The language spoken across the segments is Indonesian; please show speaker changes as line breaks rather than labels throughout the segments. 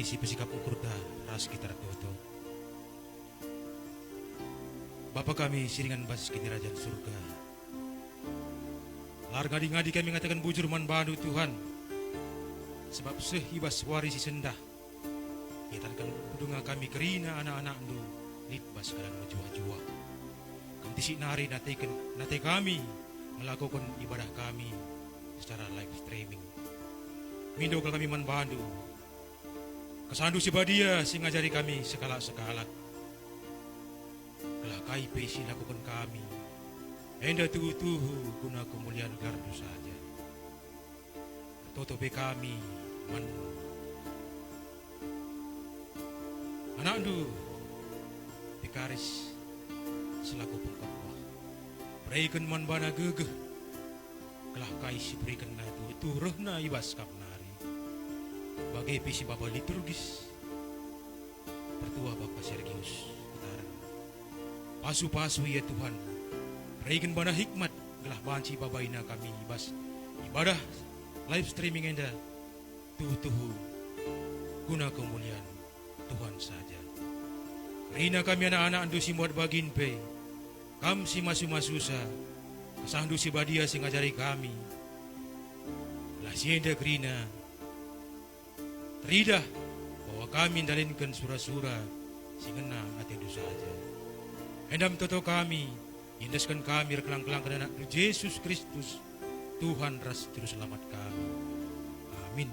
si pesikap ukur da ras kita toto. Bapa kami siringan bas kini kerajaan surga. Lar ngadi-ngadi kami ngatakan bujur man bandu Tuhan. Sebab sehibas warisi sendah. Itankan kudunga kami kerina anak-anak du litbas kalang menjua-jua. Kentisi nari nate kami melakukan ibadah kami secara live streaming. Mindo kami man bandu. Kesandu si badia sing ngajari kami sekala-sekala. Kelah kaipe si lakukan kami. Enda tuhu guna kemuliaan gardu saja. Totobe kami man anak du Pikaris selaku pengkhotbah. Berikan man bana gegeh. Kelah kai si berikan na tu rehna ibas kap nari. Bagai pisi bapa liturgis. Pertua Bapak Sergius Ketaran. Pasu-pasu ya Tuhan. Berikan bana hikmat. Gelah banci babaina kami ibas ibadah live streaming enda tuhu guna kemuliaan Tuhan saja. Rina kami anak-anak andu si muat bagin pe. Kam si masu-masusa. Kesandu si badia sing ngajari kami. Lah sienda Rina. Teridah bahwa kami dalinkan surah-surah singena atendu saja. Endam toto kami. Indaskan kami rekelang-kelang ke anak Yesus Kristus. Tuhan ras juru selamat kami. Amin.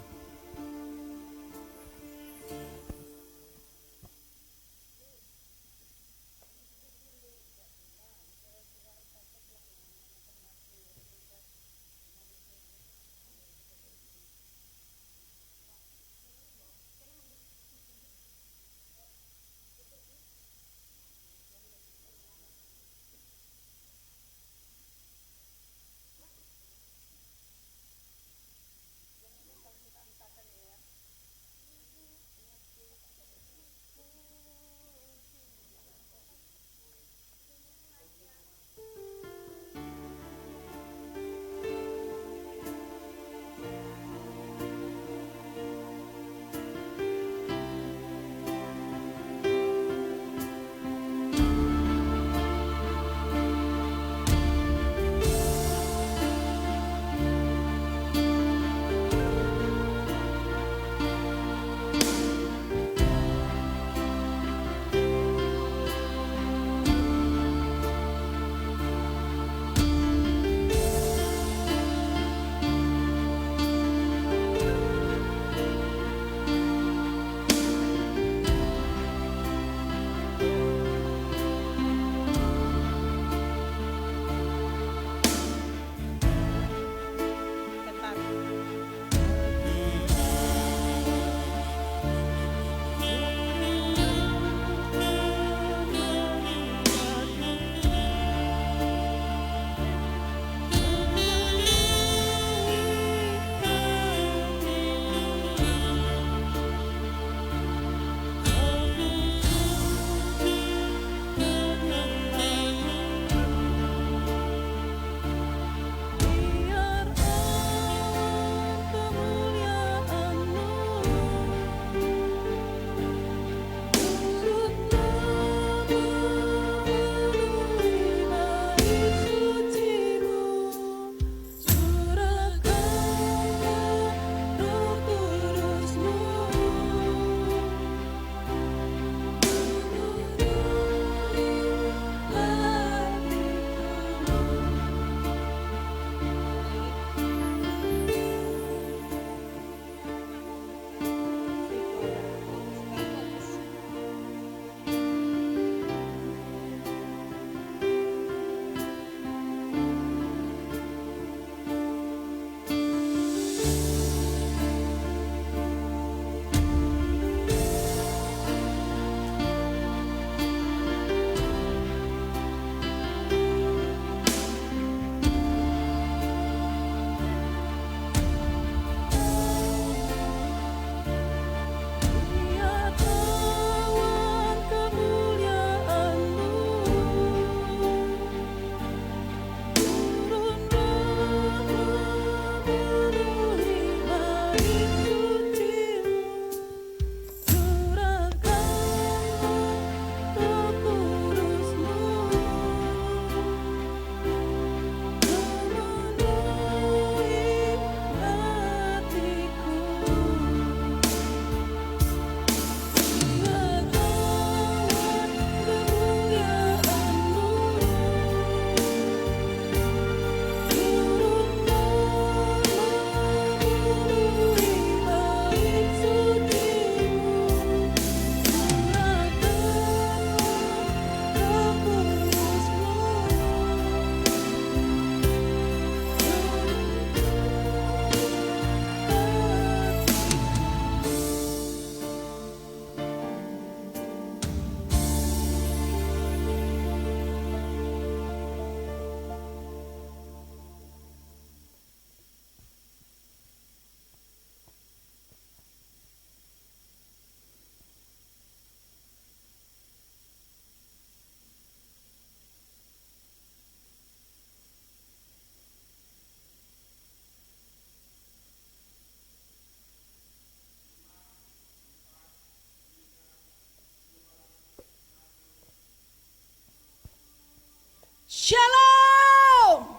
Shalom.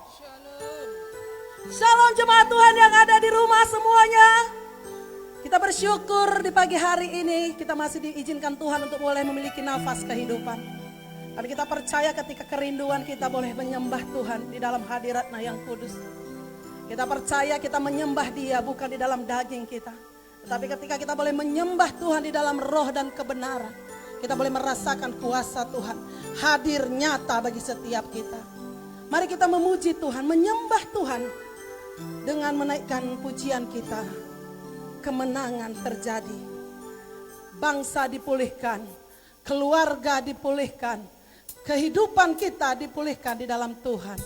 Shalom jemaat Tuhan yang ada di rumah semuanya. Kita bersyukur di pagi hari ini kita masih diizinkan Tuhan untuk boleh memiliki nafas kehidupan. Dan kita percaya ketika kerinduan kita boleh menyembah Tuhan di dalam hadirat-Nya yang kudus. Kita percaya kita menyembah Dia bukan di dalam daging kita. Tetapi ketika kita boleh menyembah Tuhan di dalam roh dan kebenaran, kita boleh merasakan kuasa Tuhan hadir nyata bagi setiap kita. Mari kita memuji Tuhan, menyembah Tuhan dengan menaikkan pujian kita. Kemenangan terjadi, bangsa dipulihkan, keluarga dipulihkan, kehidupan kita dipulihkan di dalam Tuhan.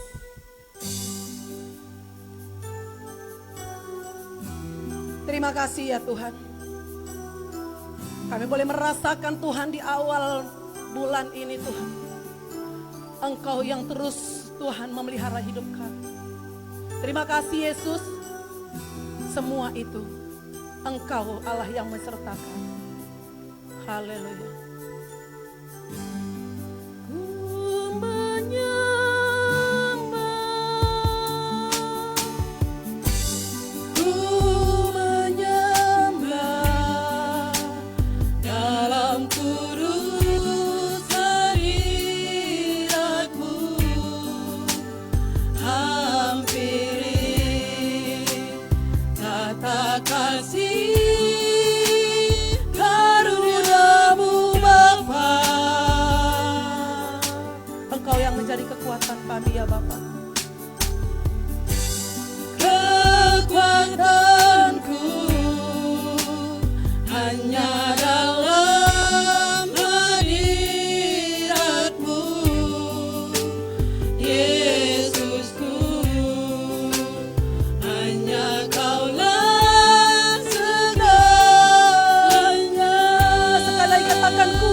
Terima kasih ya Tuhan. Kami boleh merasakan Tuhan di awal bulan ini Tuhan. Engkau yang terus Tuhan memelihara hidup kami. Terima kasih Yesus. Semua itu Engkau Allah yang mensertakan. Haleluya. Kekuatan kami ya Bapa. Kekuatanku hanya dalam hadirat-Mu, Yesusku. Hanya Kaulah segalanya. Sekali lagi katakan ku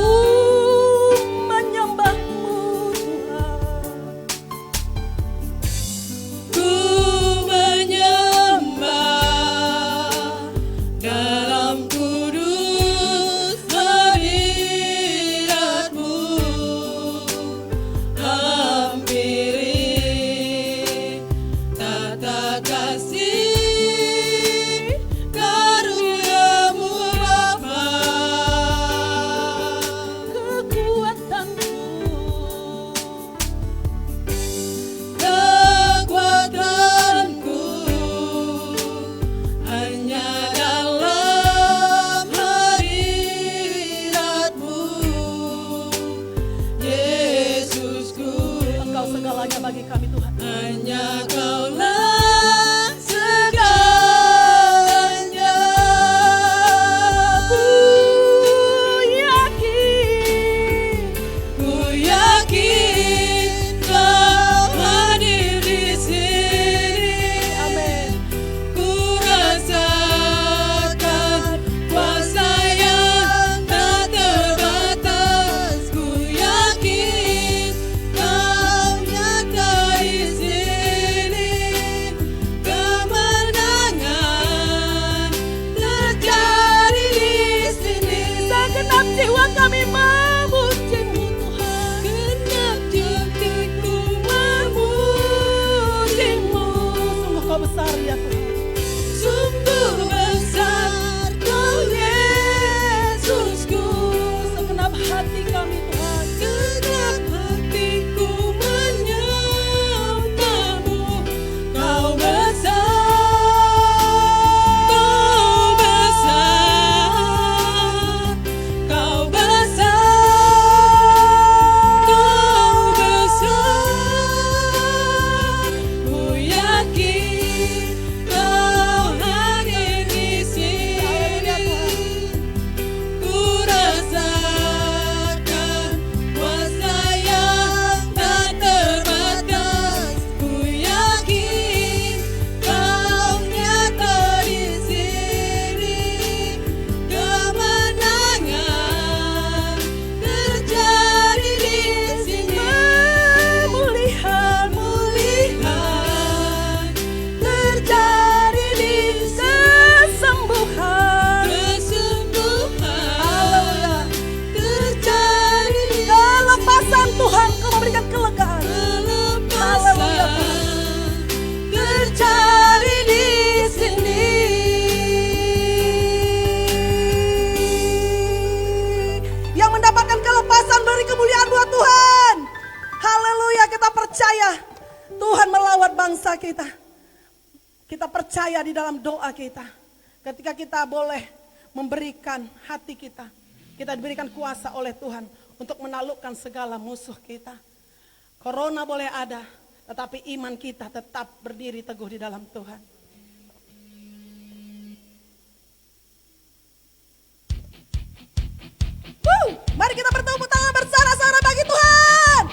bagi kami Tuhan. Hanya Kaulah segalanya. Ku yakin Kau hadir di sini. Amin. Ku rasakan kuasa yang tak terbatas. Ku yakin Kau nyata di sini. Tuhan melawat bangsa kita. Kita percaya di dalam doa kita. Ketika kita boleh memberikan hati kita. Kita diberikan kuasa oleh Tuhan untuk menaklukkan segala musuh kita. Corona boleh ada, tetapi iman kita tetap berdiri teguh di dalam Tuhan. Mari kita bertepuk tangan bersara-sara bagi Tuhan.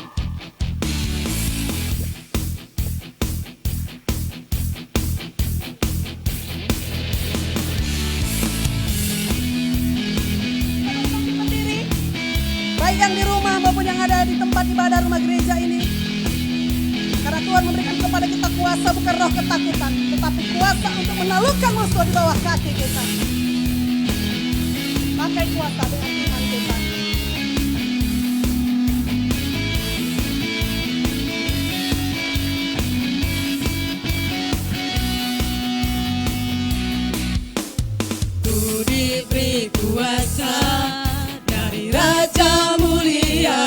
Baik yang di rumah maupun yang ada di tempat ibadah rumah gereja ini. Karena Tuhan memberikan kepada kita kuasa bukan roh ketakutan, tetapi kuasa untuk menaklukkan musuh di bawah kaki kita. Pakai kuasa dengan iman kita.
Ku diberi kuasa dari Raja Mulia,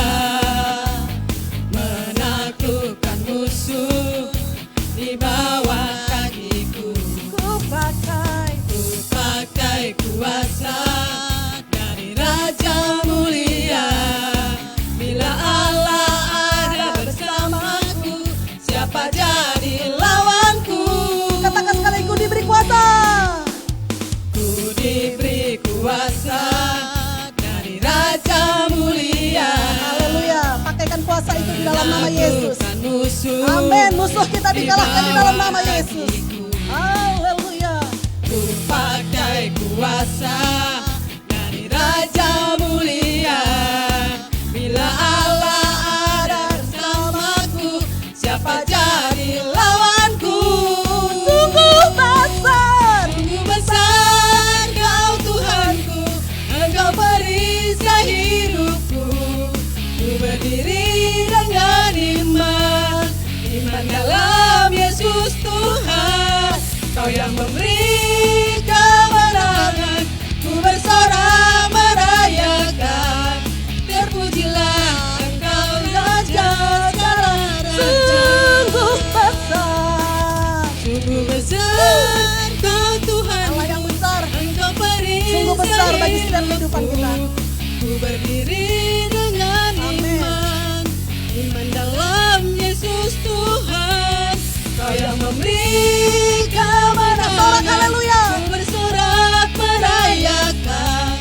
menaklukkan musuh di bawah kakiku.
Ku
pakai kuasa dari Raja Mulia. Bila Allah ada bersamaku, siapa jadi lawanku?
Katakan sekali, ku diberi kuasa.
Ku diberi kuasa dari Raja Mulia.
Haleluya. Pakaikan kuasa itu di dalam nama Yesus.
Menaklukkan musuh.
Amin. Musuh kita dikalahkan di dalam nama Yesus. Haleluya.
Ku pakai kuasa dari Raja Mulia. Bila Allah ada bersamaku, siapa jadi lawanku?
Sungguh besar.
Sungguh besar Kau Tuhanku, Engkau perisai hidupku. Ku berdiri dengan iman, iman dalam Yesus Tuhan. Kau yang memberi kemenangan, ku bersorak merayakan. Terpujilah Engkau Raja segala raja.
Sungguh besar.
Sungguh besar Kau Tuhan,
Allah yang besar.
Engkau perisai
Sungguh besar bagi setiap kehidupan kita.
Ku berdiri dengan
Amin.
iman dalam Yesus Tuhan. Kau yang memberi kemenangan,
Sorak haleluya.
ku bersorak merayakan.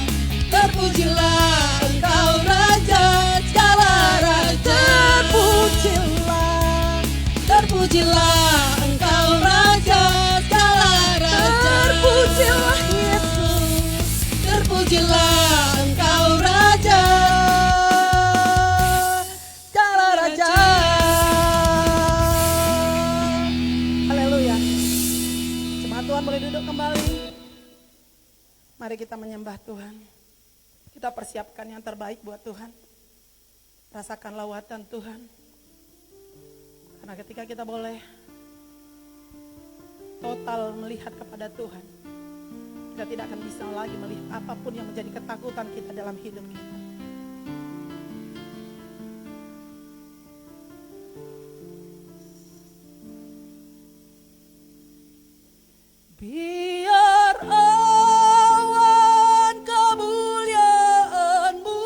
Terpujilah Engkau Raja segala raja.
Terpujilah.
Terpujilah Engkau Raja segala raja.
Terpujilah Yesus.
Terpujilah Engkau Raja
Segala raja. Haleluya. Jemaat Tuhan boleh duduk kembali. Mari kita menyembah Tuhan. Kita persiapkan yang terbaik buat Tuhan. Rasakan lawatan Tuhan. Karena ketika kita boleh total melihat kepada Tuhan, kita tidak akan bisa lagi melihat apapun yang menjadi ketakutan kita dalam hidup kita. Biar awan kemuliaan-Mu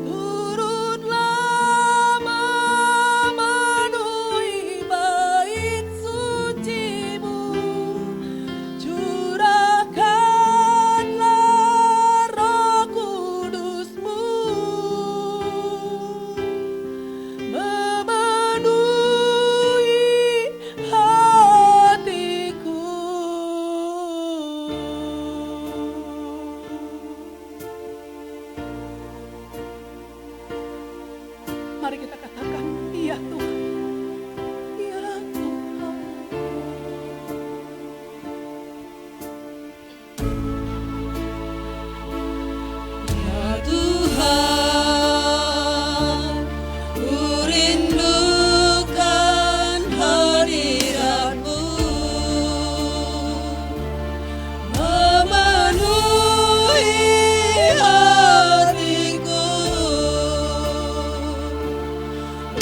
turunlah memenuhi bait suci-Mu, curahkanlah Roh Kudus-Mu memenuhi hatiku. Mari kita katakan, iya Tuhan, iya Tuhan.
Ya Tuhan, ku rindukan hadirat-Mu, memenuhi hatiku.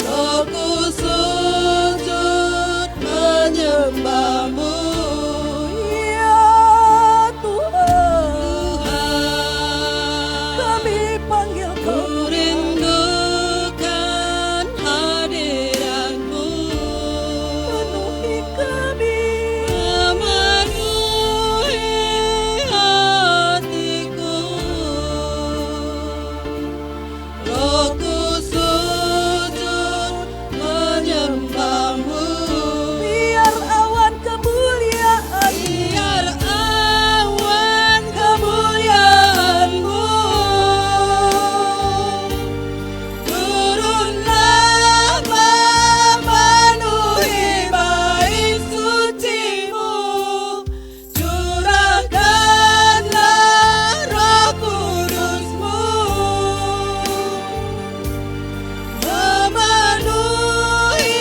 Rohku sujud menyembahmu.
Ya Tuhan, kami panggil kau
Ku rindukan hadiratmu.
penuhi kami.
Memenuhi hatiku. Rohku sujud menyembahmu.
Biar awan kemuliaan,
Biar awan kemuliaan-Mu turunlah memenuhi bait suci-Mu. Curahkanlah Roh Kudus-Mu memenuhi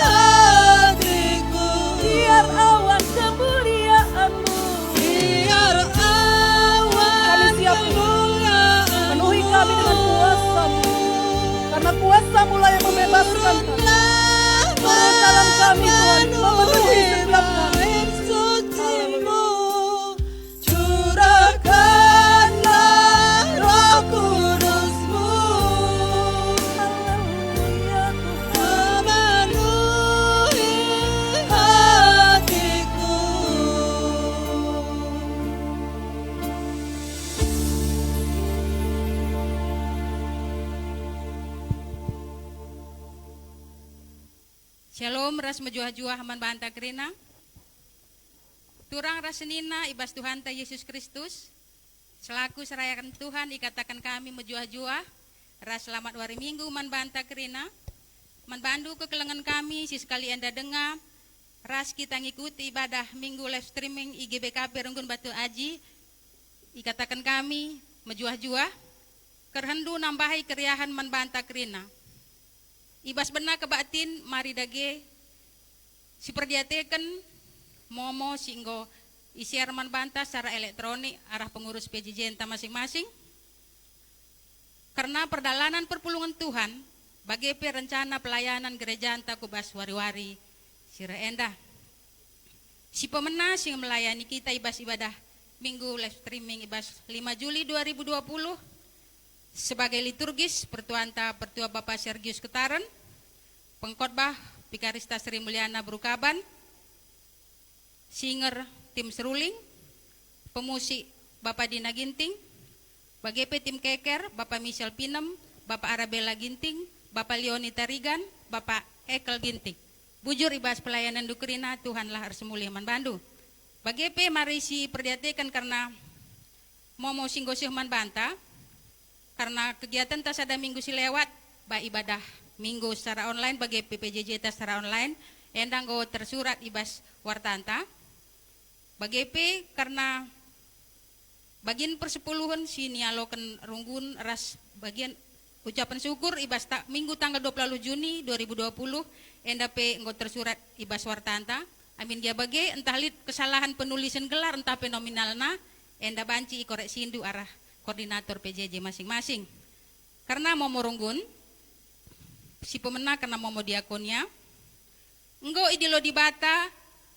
hatiku.
biar awan kemuliaan-Mu.
Biar awan
Kami siap
kemuliaan-Mu
penuhi kami dengan kuasa-Mu, karena kuasa-Mu lah yang membebaskan kami. Turun dalam kami Tuhan, memenuhi setiap kami.
suci-Mu. Curahkanlah Roh Kudus-Mu
Haleluya Tuhan.
memenuhi hatiku.
Shalom ras mejuah-juah haman banta kerina. Turang ras senina ibas Tuhan ta Yesus Kristus. Selaku serayakan Tuhan ikatakan kami mejuah-juah. Ras selamat wari minggu man banta kerina. Man bandu kekelengan kami si sekali anda dengar. Ras kita ngikuti ibadah minggu live streaming IGBKP Renggun Batu Aji. Ikatakan kami mejuah-juah. Kerhendu nambahi keriahan man banta kerina. Ibas benar kebatin mari dage si perdiatekan momo singgo isiar man banta secara elektronik arah pengurus PJJ entah masing-masing karena perdalanan perpulungan Tuhan bagi rencana pelayanan gereja entah kubas wari-wari sira endah si pemenang sing melayani kita ibas ibadah minggu live streaming ibas 5 Juli 2020 sebagai liturgis pertua Bapak Sergius Ketaran, pengkhotbah Pikarista Sri Mulyana Brukaban, singer tim seruling, pemusik Bapak Dina Ginting, BGP tim keker Bapak Michelle Pinem, Bapak Arabella Ginting, Bapak Leoni Tarigan, Bapak Ekel Ginting. Bujur ibas pelayanan dukrina Tuhanlah harus mulia man bandu. BGP mari si perdiatekan karena mau singgo man banta. Karena kegiatan tas ada minggu si lewat, ba ibadah minggu secara online bagi PPJJ tas secara online, endang go tersurat ibas wartanta. Bagi P karena bagian persepuluhan si nialoken runggun ras bagian ucapan syukur ibas minggu tanggal 20 Juni 2020 enda P go tersurat ibas wartanta. Amin dia bagi entah lid kesalahan penulisan gelar entah fenomenalna enda banci koreksi indu arah koordinator PJJ masing-masing. Karena mau merunggun si pemenang karena mau diakonnya. Enggo idilo di bata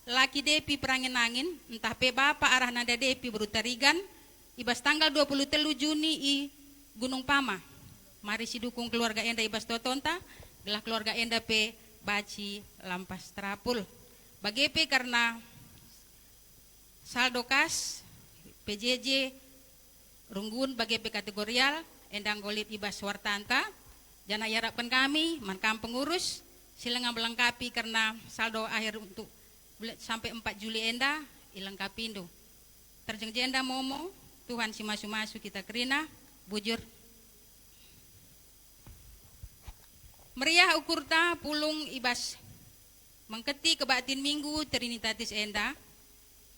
laki depi perangin angin entah pe bapak arah nada depi berutarigan ibas tanggal 23 Juni i Gunung Pama. Mari si dukung keluarga enda ibas totonta gelah keluarga enda pe baci lampas terapul. Bagi pe karena saldo kas PJJ Runggun bagi kategorial endang golit ibas wartanta jana yarapkan kami mankam pengurus silang melengkapi karena saldo akhir untuk sampai 4 Juli enda ilengkapi indo terjeng jenda momo Tuhan si masu-masu kita kerina bujur meriah ukurta pulung ibas mengketi kebatin minggu trinitatis enda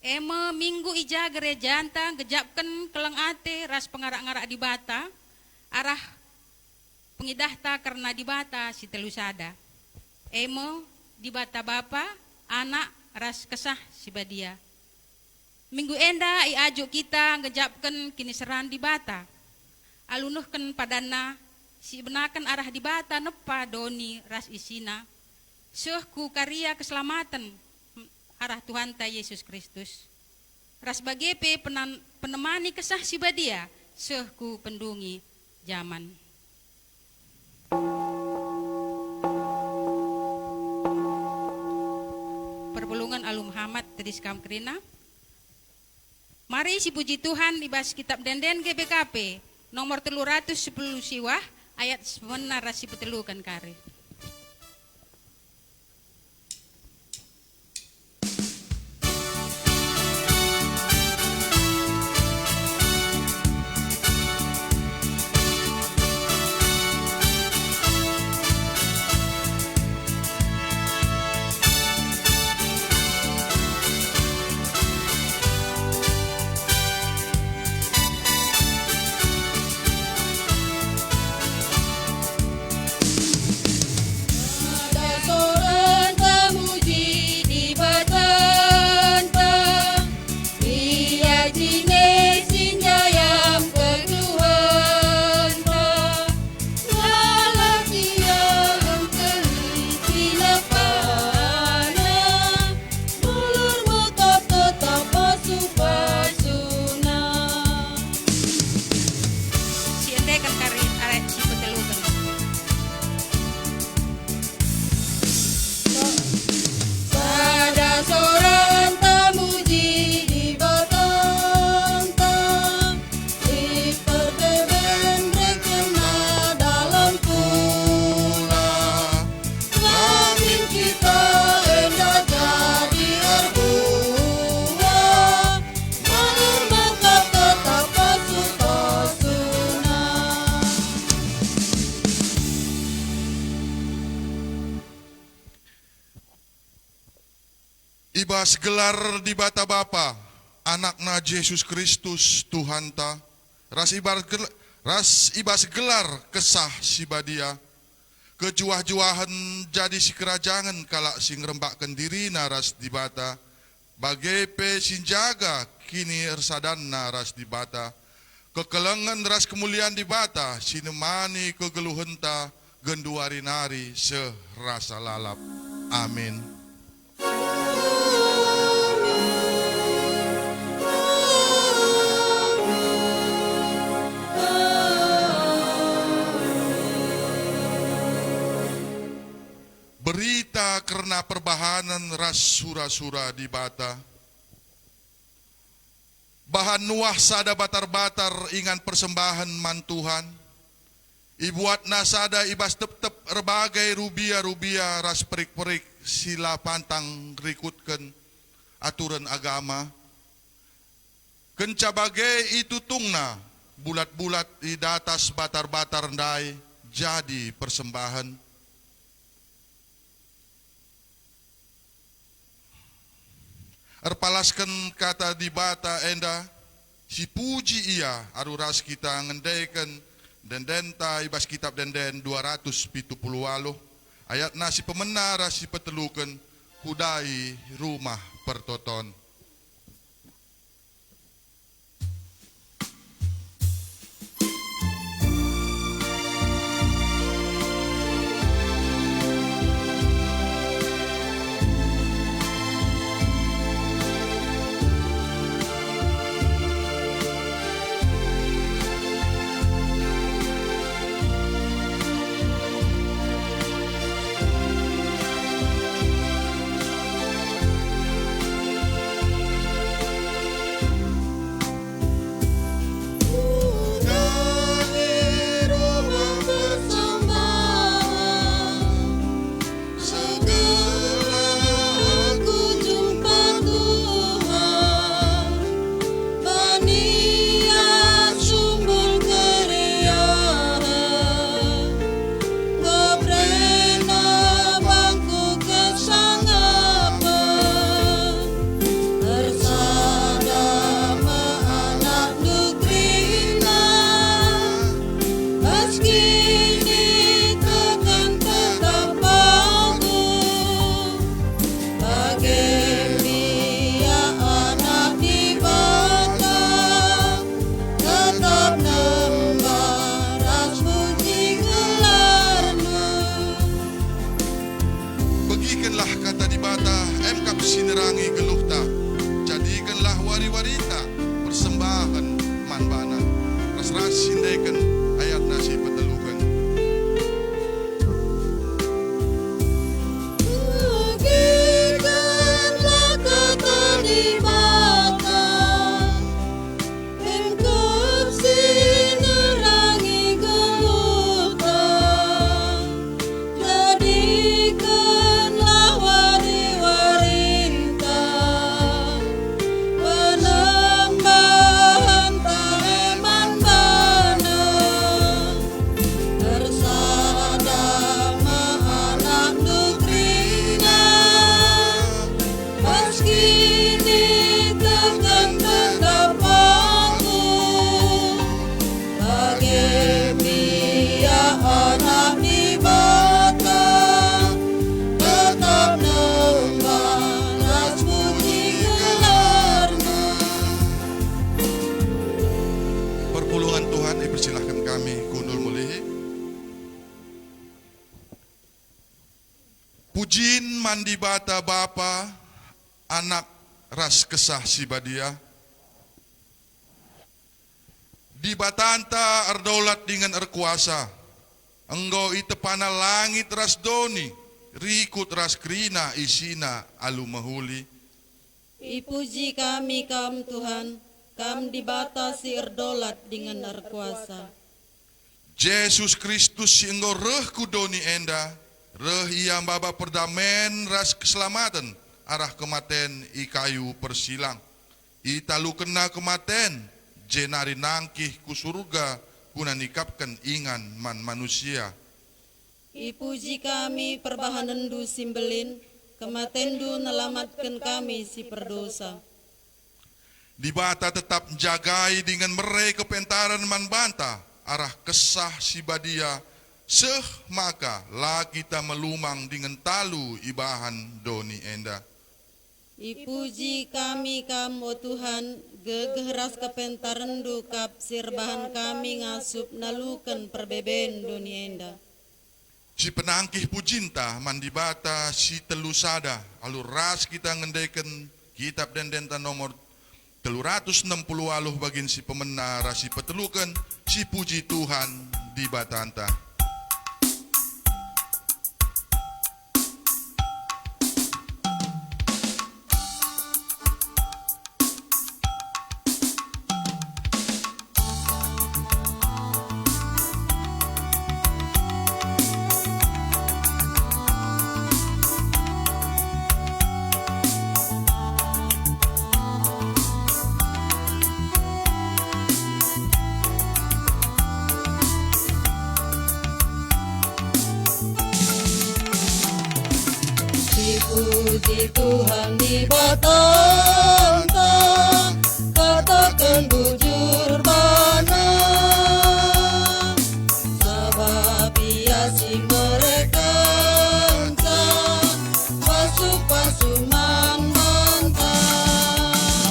eme minggu ija gereja anta gejapkan keleng ate ras pengarak-ngarak di bata arah pengidahta karena di bata si telusada eme di bata bapa anak ras kesah si badia minggu enda iajuk kita gejapkan kini seran di bata alunuhkan padana si benakan arah di bata nepa doni ras isina. Ku karya keselamatan arah Tuhan ta Yesus Kristus. Ras bagepe penemani kesah si badia. Ku pendungi zaman. Perpelungan Alu Muhammad Tedis Kamkrina. Mari si puji Tuhan ibas kitab denden GBKP nomor 310 siwah ayat sebenar si petelukan kare.
Ibas gelar di bata Bapa, anakna Yesus Kristus Tuhan ta, ras ibas gelar kesah si badia, kejuah-juahan jadi si kerajaan kalak sing rembakkan diri naras di bata, bagepe sin jaga kini ersadan naras di bata, kekelengan ras kemuliaan di bata, sinemani kegeluhenta genduari nari serasa lalap. Amin. Berita karena perbahanan ras sura-sura di bata. Bahan nuah sada batar-batar ingan persembahan mantuhan. Ibuat nasada ibas tep-tep berbagai rubia-rubia ras perik-perik sila pantang rikutkan aturan agama. Kenca bagai itu tungna bulat-bulat di atas batar-batar ndai jadi persembahan. Erpalaskan kata di bata enda, si puji ia aruras kita ngendaikan denden ta ibas kitab denden 270 ayat nasi pemenara si petelukan kudai rumah pertoton. bata emkap sinerangi geluhta, jadikanlah wari-warita persembahan manbana. Ras sindaikan ayat nasi petelukan.
Bagikanlah keterlibatan, engkau sinerangi gelutan, jadikanlah wari-warita penambahan taeman bana, tersadama anak nukrina, meski ditekan tetapanku, bagi dia anak dibata, tetap nembang ras puji gelarnya.
Perpuluhan Tuhan dipersilahkan kami kundul mulihi. Pujin mandi bata Bapa, Anak ras kesah si badia. Di batanta ardaulat dengan erkuasa. Engkau itepana langit ras doni, rikut ras krina isina alu mahuli.
Ipuji kami kam Tuhan, kam dibatasi erdolat dengan erkuasa.
Yesus Kristus si engkau reh kudoni enda, reh ia baba perdamen ras keselamatan, arah kematen i kayu persilang. Italu kena kematen, jenari nangkih ku surga, kuna nikapkan ingan man manusia.
Ipuji kami perbahanendu simbelin, kematendu nelamatkan kami si perdosa.
Di bata tetap jagai dengan merai kepentaran man banta, arah kesah si badia, seh maka lah kita melumang dengan talu ibahan doni enda.
Ipuji kami kam o Tuhan, gegeras kepentarendu kap sirbahan kami ngasup nalukan perbeben donienda.
Si penangkih pujinta mandi bata si telusada, alu ras kita ngendaikan kitab dendenta nomor 360 aluh bagin si pemena rasi petelukan si puji Tuhan di batanta.
Puji Tuhan di batanta, katakan bujur bana, sebab ia si mereka masuk pasuman mantap.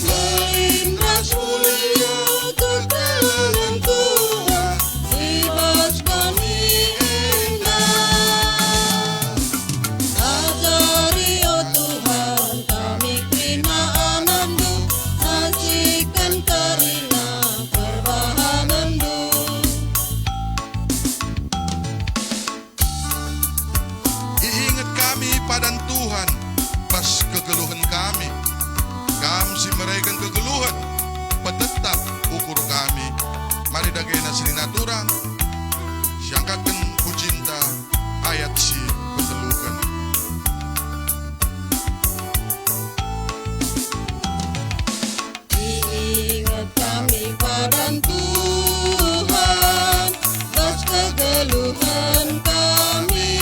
Melindas mulia kekayaan Tuhan, ibas kami ajari oh Tuhan kami krina anandu, nasikan karina perbahanandu.
Iingat kami padan Tuhan pas kegeluhan kami. Kami si mereka kegeluhan, petetap ukur kami. Mari dagena silinaturang, siangkatkan pujinta ayat si petelukan.
Diingat kami padan Tuhan, pas kegeluhan kami.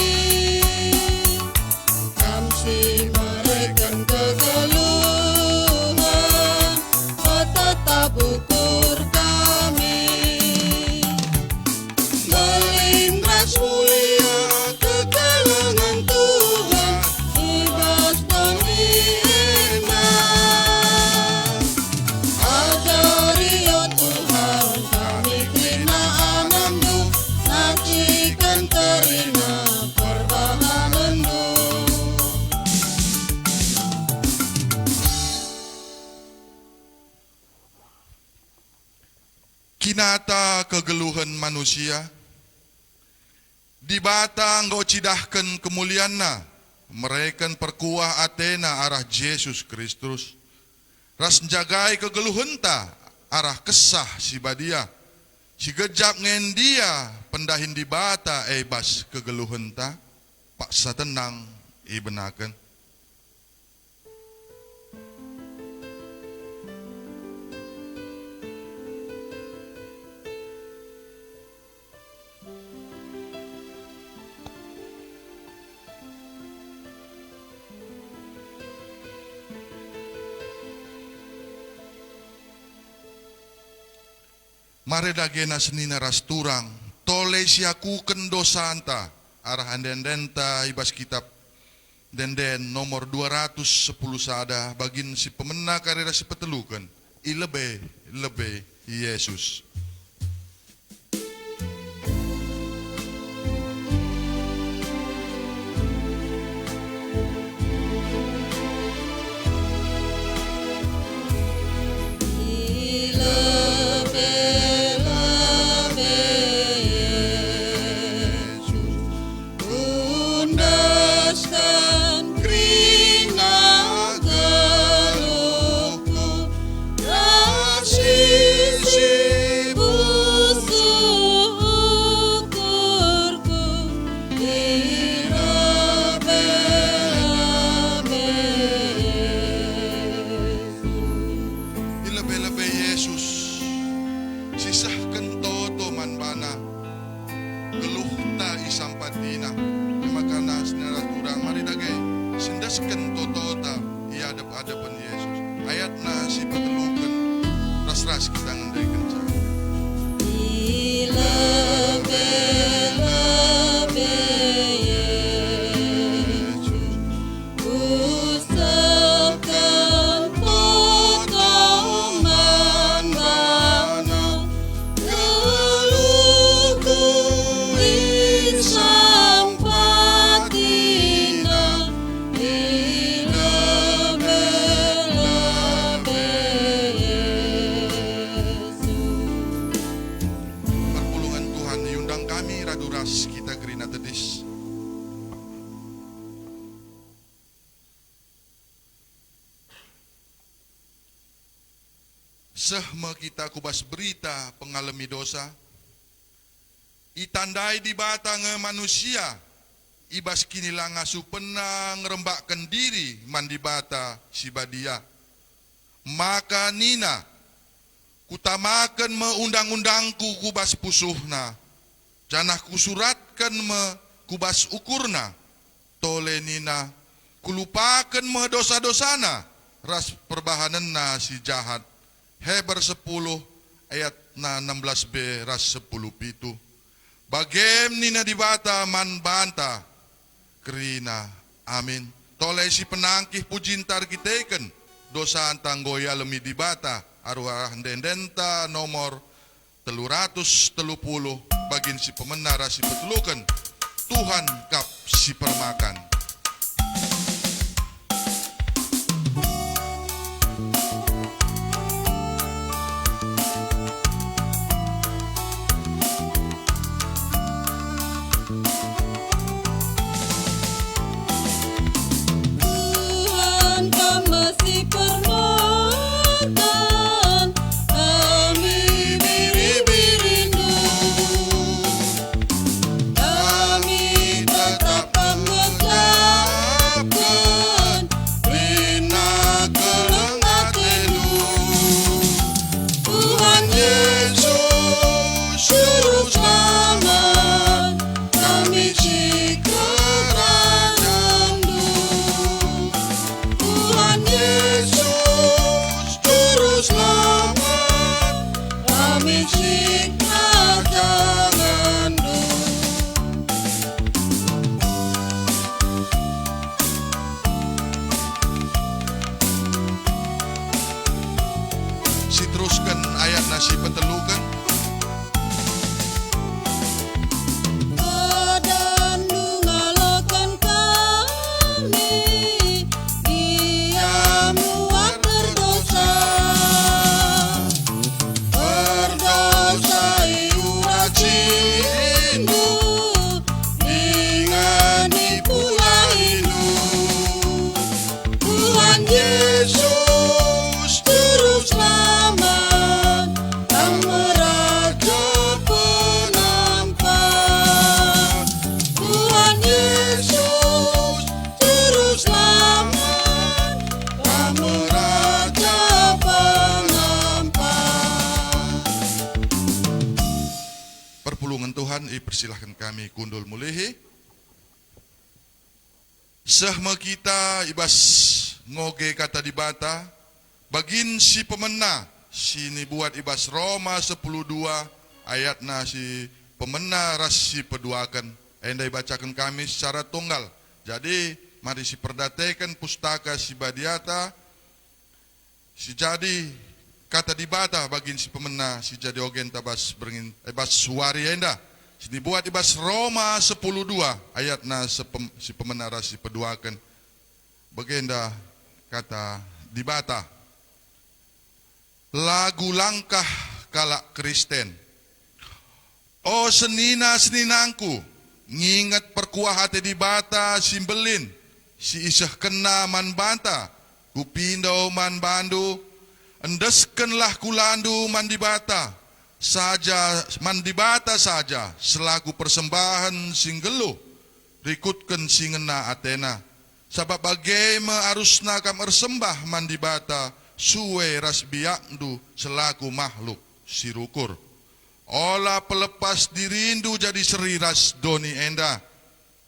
Kami mereka kegeluhan, tetap ukur kami. Melindas
binata kegeluhan manusia, di bata engkau cidahkan kemulianna, mereka perkuah Athena arah Yesus Kristus, ras jagai kegeluhan ta arah kesah si badia, si gejap ngendia pendahin di bata bas kegeluhan ta, paksa tenang benaken. Mare dagena senina ras turang, tole siaku dosa anta, arah dendenta ibas kitab denden nomor 210 sada, bagin si pemena karera si petelukan, lebe Yesus. Sehma kita kubas berita pengalami dosa, itandai di batang manusia, ibas kini langasu penang rembakkan diri mandi bata si badia. Maka nina, kutamakan me undang-undangku kubas pusuhna, janah kusuratkan me kubas ukurna, tole nina, kulupakan me dosa-dosana, ras perbahananna si jahat. Heber 10 ayat na 16b ras 10 pitu. Bagem nina dibata man banta kerina. Amin. Toleh si penangkih pujintar kiteken dosa antang goya lemi dibata arwah dendenta nomor 330 bagin si pemenara si petulukan Tuhan kap si permakan.
Kami tetap memegang
Tuhan, persilahkan kami kundul mulihi. Sehma kita ibas ngoge kata di bata, bagin si pemena, sini buat ibas Roma 10:2 ayatna si pemena ras si peduakan. Endai bacakan kami secara tunggal. Jadi mari si perdatekan pustaka si badiata, si jadi kata di bata bagin si pemena, si jadi ogen tabas berengin ibas suari enda. Sini buat ibas Roma 10:2 ayatna si pemena ras si peduakan. Bagenda kata di bata. Lagu langkah kalak Kristen. Oh senina-seninangku, nginget perkuah hati di bata simbelin, si isah kena man banta, kupindo man bandu, endeskenlah kulandu man di bata, saja man di bata saja, selaku persembahan singgelu, rikutken singena Athena, sabab bagaimana arusna kam ersembah man di bata, suwe ras biakdu selaku makhluk sirukur. Olah pelepas dirindu jadi seriras doni enda.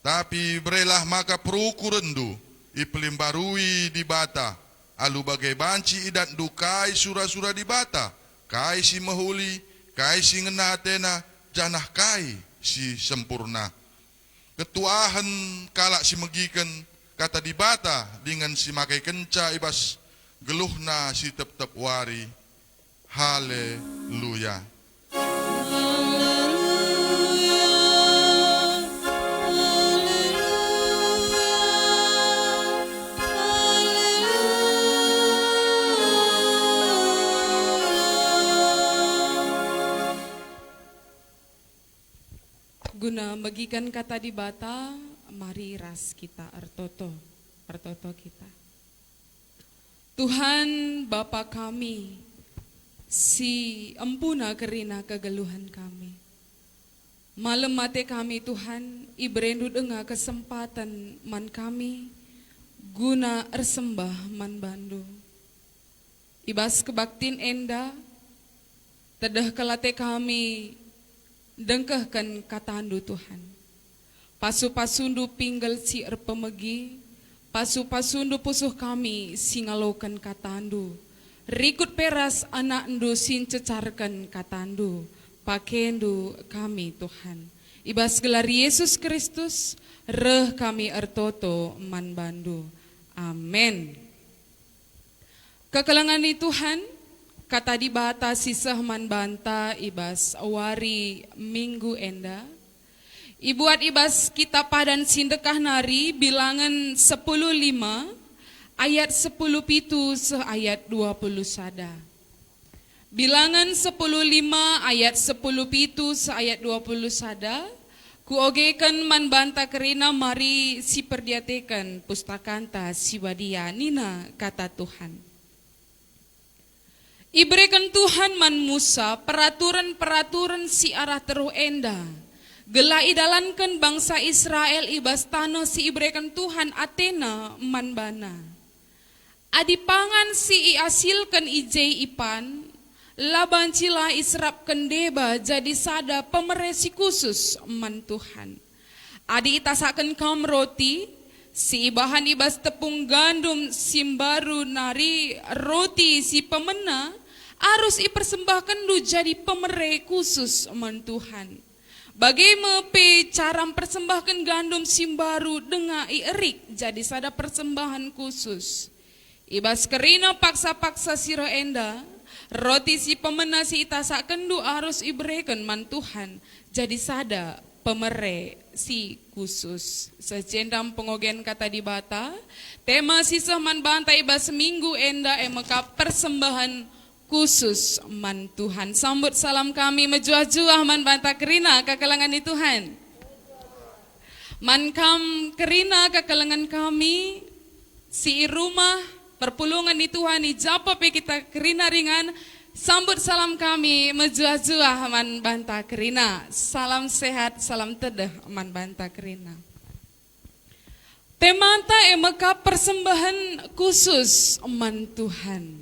Tapi berelah maka perukurendu iplim barui di bata. Alu bagai banci idat dukai sura-sura di bata. Kai si mahuli, kai si ngena Athena, janah kai si sempurna. Ketuahan kalak si megiken kata di bata dengan si makai kenca ibas geluhna si tep-tep wari. Haleluya.
Guna bagikan kata di bata, mari ras kita artoto kita. Tuhan Bapa kami, si ampuna kerina kegeluhan kami. Malam mate kami Tuhan, ibrendu dengar kesempatan man kami, guna ersembah man bandu. Ibas kebaktin enda, tedah kelate kami, dengkahkan katandu Tuhan. Pasu-pasundu pinggal si erpemegi, pasu-pasundu pusuh kami singalokan katandu. Rikut peras anak ndu sin cecarkan katandu, pakendu kami Tuhan. Ibas gelar Yesus Kristus, reh kami ertoto man bandu. Amin. Kekelangan Tuhan, kata di bata sisah man banta ibas awari minggu enda. Ibuat ibas kita padan sindekah nari bilangan 10:5 ayat 10 pitu ayat 20 sada. Bilangan 10:5 ayat 10 pitu ayat 20 sada. Kuogekan man banta kerina mari si perdiatekan pustakanta si wadia nina kata Tuhan. Iberikan Tuhan man Musa peraturan-peraturan si arah teruh enda. Gela idalankan bangsa Israel ibas tanah si iberikan Tuhan Athena man bana. Adipangan si iasilkan ijai ipan, laban cila israpkan deba jadi sada pemeresi khusus man Tuhan. Adi itasakan kam roti, si bahan ibas tepung gandum simbaru nari roti si pemena, harus ipersembahkan du jadi pemere khusus man Tuhan. Bagaimana cara persembahkan gandum simbaru dengan ierik jadi sada persembahan khusus. Ibas kerina paksa-paksa sira enda, roti si pemena si itasakan du harus iberikan man Tuhan jadi sada pemere si khusus. Sejendam pengogen kata di bata, tema sisa man banta ibas seminggu enda emeka persembahan khusus man Tuhan. Sambut salam kami mejuah-juah man banta kerina kekalangan di Tuhan. Man kam kerina kekalangan kami si rumah perpulungan di Tuhan di japa pe kita kerina ringan. Sambut salam kami mejuah-juah man banta kerina. Salam sehat, salam tedah man banta kerina. Temanta emeka persembahan khusus man Tuhan.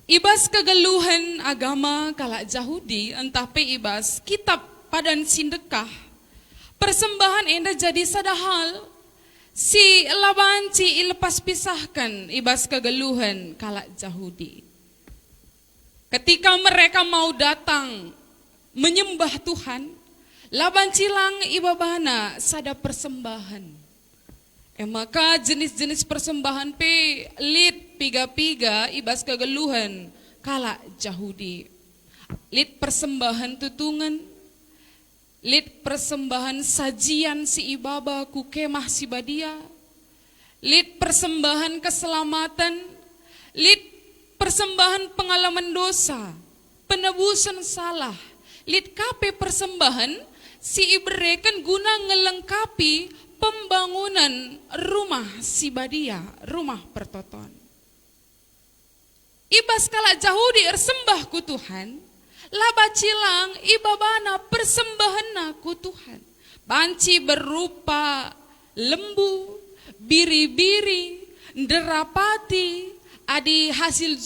Ibas kegeluhan agama kalak Yahudi entah pe ibas kitab padan sindekah. Persembahan enda jadi sadahal si labanci ilepas pisahkan ibas kegeluhan kalak Yahudi. Ketika mereka mau datang menyembah Tuhan, labancilang ibabana sada persembahan. Maka jenis-jenis persembahan pe lid piga-piga ibas kegeluhan kalak Yahudi. Lid persembahan tutungan, lid persembahan sajian si ibaba ku kemah si badia, lid persembahan keselamatan, lid persembahan pengalaman dosa, penebusan salah, lid kape persembahan si ibreken guna ngelengkapi pembangunan rumah si badia, rumah pertoton. Ibas kalak Yahudi ersembah ku Tuhan, labacilang ibabana persembahan ku Tuhan. Banci berupa lembu, biri-biri, derapati, adi hasil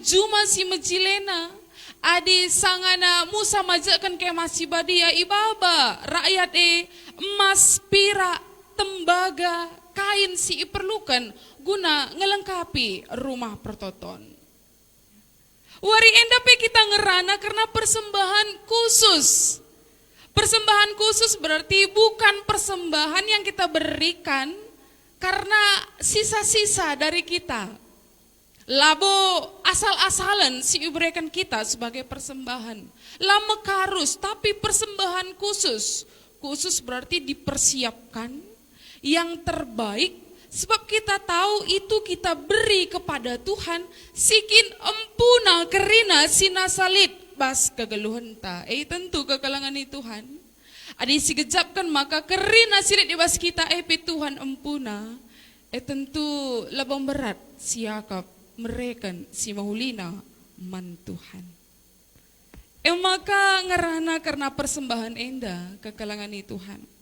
juma si mejilena, adi sangana Musa majakan kemah si badia ibaba, rakyat emas, pirak, tembaga, kain si iperlukan guna ngelengkapi rumah pertoton. Wari enda pe kita ngerana karena persembahan khusus. Persembahan khusus berarti bukan persembahan yang kita berikan karena sisa-sisa dari kita. Labo asal-asalan si berikan kita sebagai persembahan. Lama karus tapi persembahan khusus. Khusus berarti dipersiapkan yang terbaik. Sebab kita tahu itu kita beri kepada Tuhan sikin empuna kerina sinasalit bas kegeluhan ta. Tentu kekalangan Tuhan. Adi si gejapkan maka kerina silit di bas kita pe Tuhan empuna. Tentu labang berat siakap mereken si mahulina man Tuhan. Maka ngerana karena persembahan enda kekalangan Tuhan.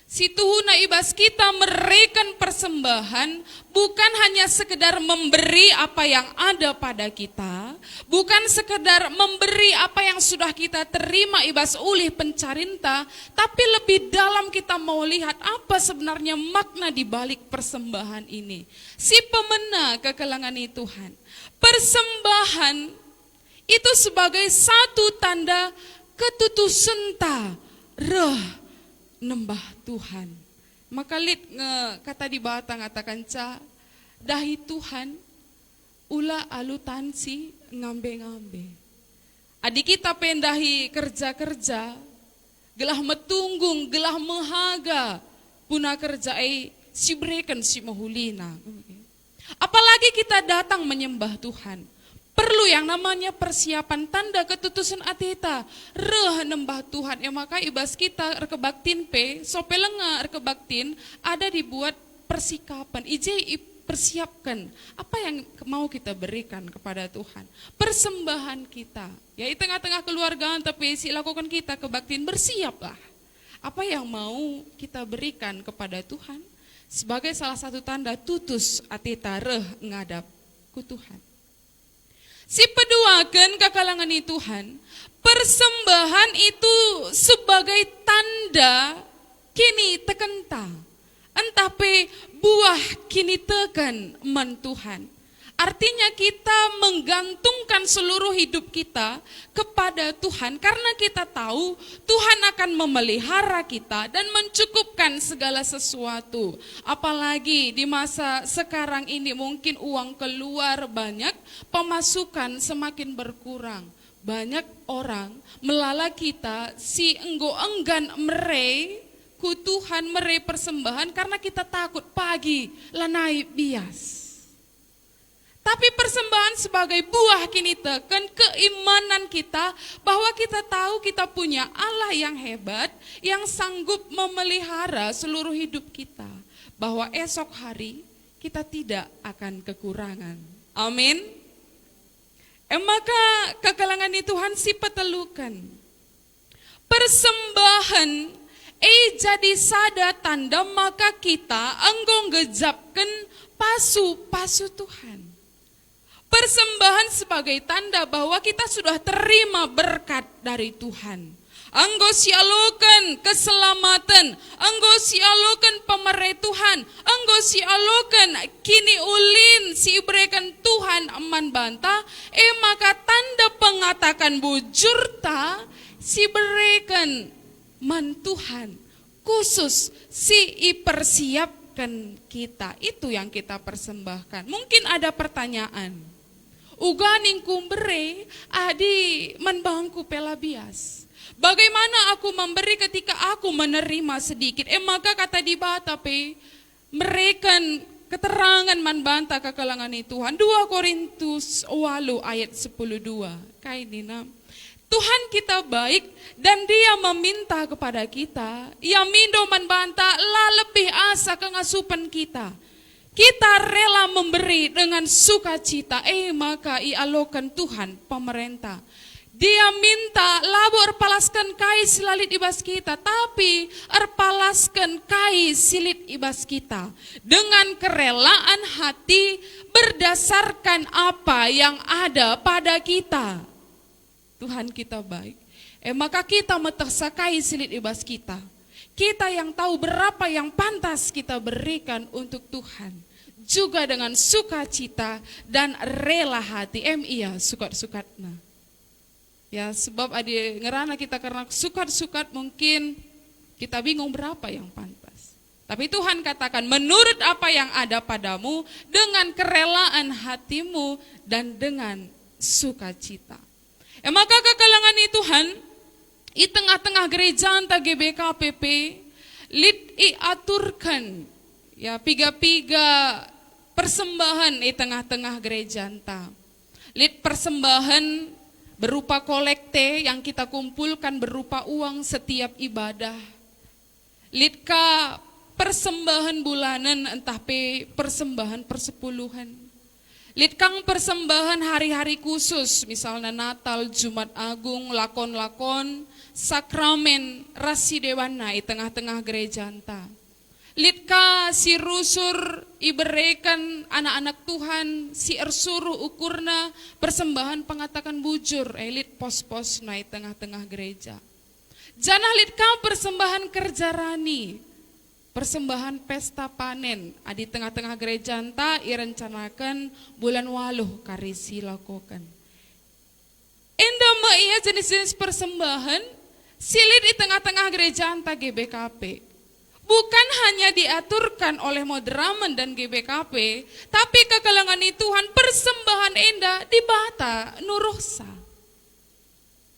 Si tuhuna ibas kita mereken persembahan bukan hanya sekedar memberi apa yang ada pada kita, bukan sekedar memberi apa yang sudah kita terima ibas ulih pencarinta, tapi lebih dalam kita mau lihat apa sebenarnya makna di balik persembahan ini. Si pemena kekalangan Tuhan. Persembahan itu sebagai satu tanda ketutusan ta reh nembah Tuhan. Maka lid kata di bata ngatakan ca dahi Tuhan ula alutansi ngambe-ngambe. Adik kita pendahi kerja-kerja gelah metunggung, gelah mehaga puna kerja si breken si mahulina. Apalagi kita datang menyembah Tuhan. Perlu yang namanya persiapan tanda ketutusan atita. Reh nembah Tuhan. Maka ibas kita rekebaktin sope lenga rekebaktin ada dibuat persikapan. Persiapkan apa yang mau kita berikan kepada Tuhan. Persembahan kita. Ya di tengah-tengah keluarga tapi si lakukan kita kebaktin bersiaplah. Apa yang mau kita berikan kepada Tuhan. Sebagai salah satu tanda tutus atita reh ngadap ku Tuhan. Si peduakan kekalangan Tuhan, persembahan itu sebagai tanda kini tekenta. Entah pe buah kini tekan man Tuhan. Artinya kita menggantungkan seluruh hidup kita kepada Tuhan karena kita tahu Tuhan akan memelihara kita dan mencukupkan segala sesuatu. Apalagi di masa sekarang ini mungkin uang keluar banyak, pemasukan semakin berkurang. Banyak orang melala kita si enggan merei ku Tuhan merei persembahan karena kita takut pagi lanai bias. Tapi persembahan sebagai buah kini teken keimanan kita bahwa kita tahu kita punya Allah yang hebat yang sanggup memelihara seluruh hidup kita. Bahwa esok hari kita tidak akan kekurangan. Amin. Maka kekalangan Tuhan si petelukan. Persembahan jadi sada tanda maka kita enggong gejapkan pasu Tuhan. Persembahan sebagai tanda bahwa kita sudah terima berkat dari Tuhan. Anggo sialokan keselamatan, anggo sialokan pemerintah Tuhan, anggo sialokan kini ulin si berikan Tuhan aman banta, maka tanda pengatakan bujurta si berikan man Tuhan, khusus si ipersiapkan kita, itu yang kita persembahkan. Mungkin ada pertanyaan, uganing kumbere adi man bangku pelabias. Bagaimana aku memberi ketika aku menerima sedikit? Maka kata di Batape, mereka keterangan man banta ke kalangan Tuhan. 2 Korintus 8 ayat 10:2. Kainina. Tuhan kita baik dan Dia meminta kepada kita, ia mindo man banta lah lebih asa kengasupan kita. Kita rela memberi dengan sukacita, maka ialokan Tuhan pemerintah. Dia minta labu erpalaskan kai silalit ibas kita, tapi erpalaskan kai silit ibas kita dengan kerelaan hati berdasarkan apa yang ada pada kita. Tuhan kita baik. Maka kita metersakai silit ibas kita. Kita yang tahu berapa yang pantas kita berikan untuk Tuhan. Juga dengan sukacita dan rela hati. Iya sukat-sukatna. Ya, sebab ada ngerana kita karena sukat-sukat mungkin kita bingung berapa yang pantas. Tapi Tuhan katakan menurut apa yang ada padamu dengan kerelaan hatimu dan dengan sukacita. Maka kekalangan Tuhan di tengah-tengah gereja anta GBKPP lid aturkan ya piga-piga persembahan di tengah-tengah gereja anta. Lid persembahan berupa kolekte yang kita kumpulkan berupa uang setiap ibadah. Litka persembahan bulanan entah persembahan persepuluhan. Litkang persembahan hari-hari khusus misalnya Natal, Jumat Agung, lakon-lakon, sakramen, rasi dewana di tengah-tengah gereja anta. Litka si rusur iberikan anak-anak Tuhan si ersuruh ukurna persembahan pengatakan bujur elit pos-pos naik tengah-tengah gereja. Janah litka persembahan kerja rani, persembahan pesta panen di tengah-tengah gereja anta irencanakan bulan 8 karisi lakukan. Endama ia jenis-jenis persembahan silit di tengah-tengah gereja anta GBKP. Bukan hanya diaturkan oleh Moderamen dan GBKP, tapi kekalangan Tuhan persembahan endah dibata nuruhsa.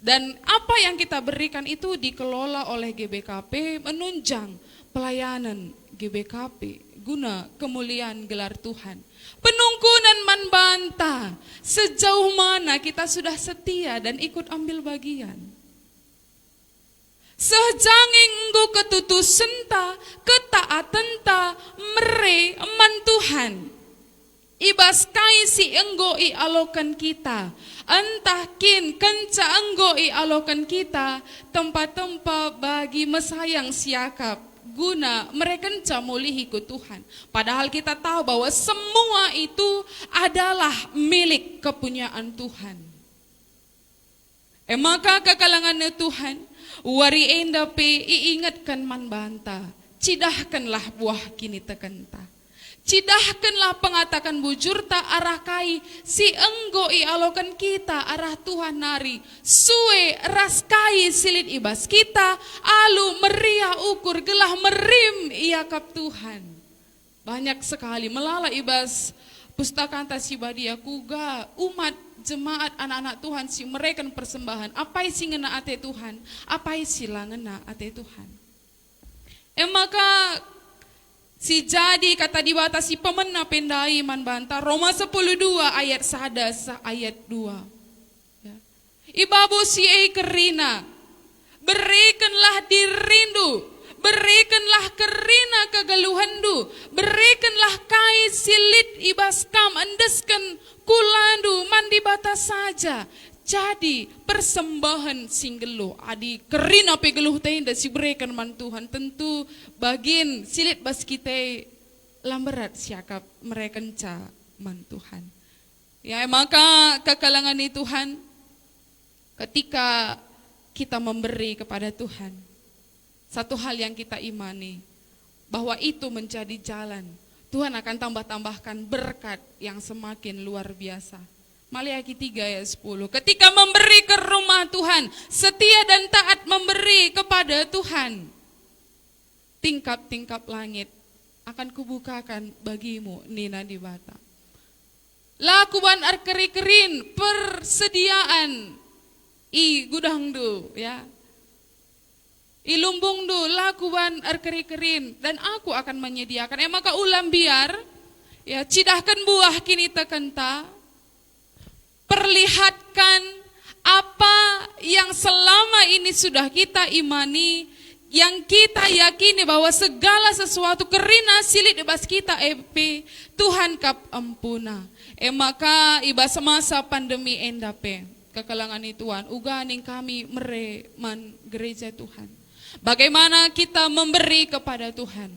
Dan apa yang kita berikan itu dikelola oleh GBKP menunjang pelayanan GBKP guna kemuliaan gelar Tuhan. Penungkunan manbanta, sejauh mana kita sudah setia dan ikut ambil bagian. Sejanging engkau ketutusenta, ketaatenta, mere eman Tuhan. Ibas kai si engkau alokan kita, entah kin kenca engkau alokan kita, tempat-tempat bagi mesayang siakap, guna mereka mulihi ku Tuhan. Padahal kita tahu bahwa semua itu adalah milik kepunyaan Tuhan. Maka kekalangan Tuhan, wari enda pe iingatkan man banta, cidahkanlah buah kini tekenta. Cidahkanlah pengatakan bujurta arah kai si enggo alokan kita arah Tuhan nari. Sue ras kai silit ibas kita, alu meriah ukur gelah merim iakap Tuhan. Banyak sekali melala ibas pustaka anta sibadia kuga umat jemaat anak-anak Tuhan si mereka persembahan apa isi ngena ate Tuhan, apa isi ngena ate Tuhan. Maka si jadi kata dibatasi pemena pendai man banta Roma 10:2 ayat 1 ayat 2. Ya. Ibabu si kerina berikanlah dirindu, berikanlah kerina kegeluhandu, berikanlah kai silit ibas kam endeskan kulandu mandi batas saja. Jadi persembahan singgelo adi kerina pe geluh tenda si berikan man Tuhan tentu bagin silit bas kita lamberat siakap mereka man Tuhan. Ya maka kekalangan Tuhan ketika kita memberi kepada Tuhan, satu hal yang kita imani, bahwa itu menjadi jalan. Tuhan akan tambah-tambahkan berkat yang semakin luar biasa. Maliaki 3 ayat 10. Ketika memberi ke rumah Tuhan, setia dan taat memberi kepada Tuhan, tingkap-tingkap langit akan kubukakan bagimu, Nina di Bata. Lakuban arkeri-kerin persediaan i gudang du, ya. I lumbung du lakuban arkeri-kerin, dan aku akan menyediakan. Maka ulam biar ya cidahkan buah kini tekenta, perlihatkan apa yang selama ini sudah kita imani, yang kita yakini bahwa segala sesuatu kerina silit ibas kita Tuhan kap ampuna. Maka iba semasa pandemi endape kekalangan Tuhan uganing kami mereman gereja Tuhan. Bagaimana kita memberi kepada Tuhan?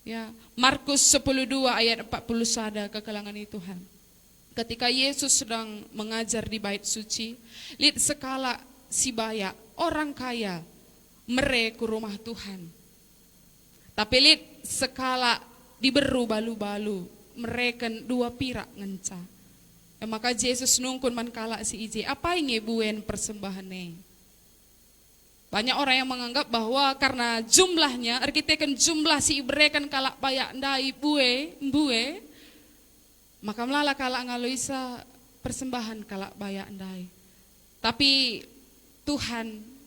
Ya, Markus 10:2 ayat 41 kekalangan Tuhan. Ketika Yesus sedang mengajar di bait suci, lihat sekala si baya orang kaya mere ke rumah Tuhan. Tapi lihat sekala diberu balu-balu mereka 2 pirak ngenca. Maka Yesus nungkun man kala si ije, apa yang buen persembahane? Banyak orang yang menganggap bahwa karena jumlahnya, arkitekan jumlah si ibrekan kalak payak ndai mbue, maka melala kalak ngaloisa persembahan kalak payak ndai. Tapi Tuhan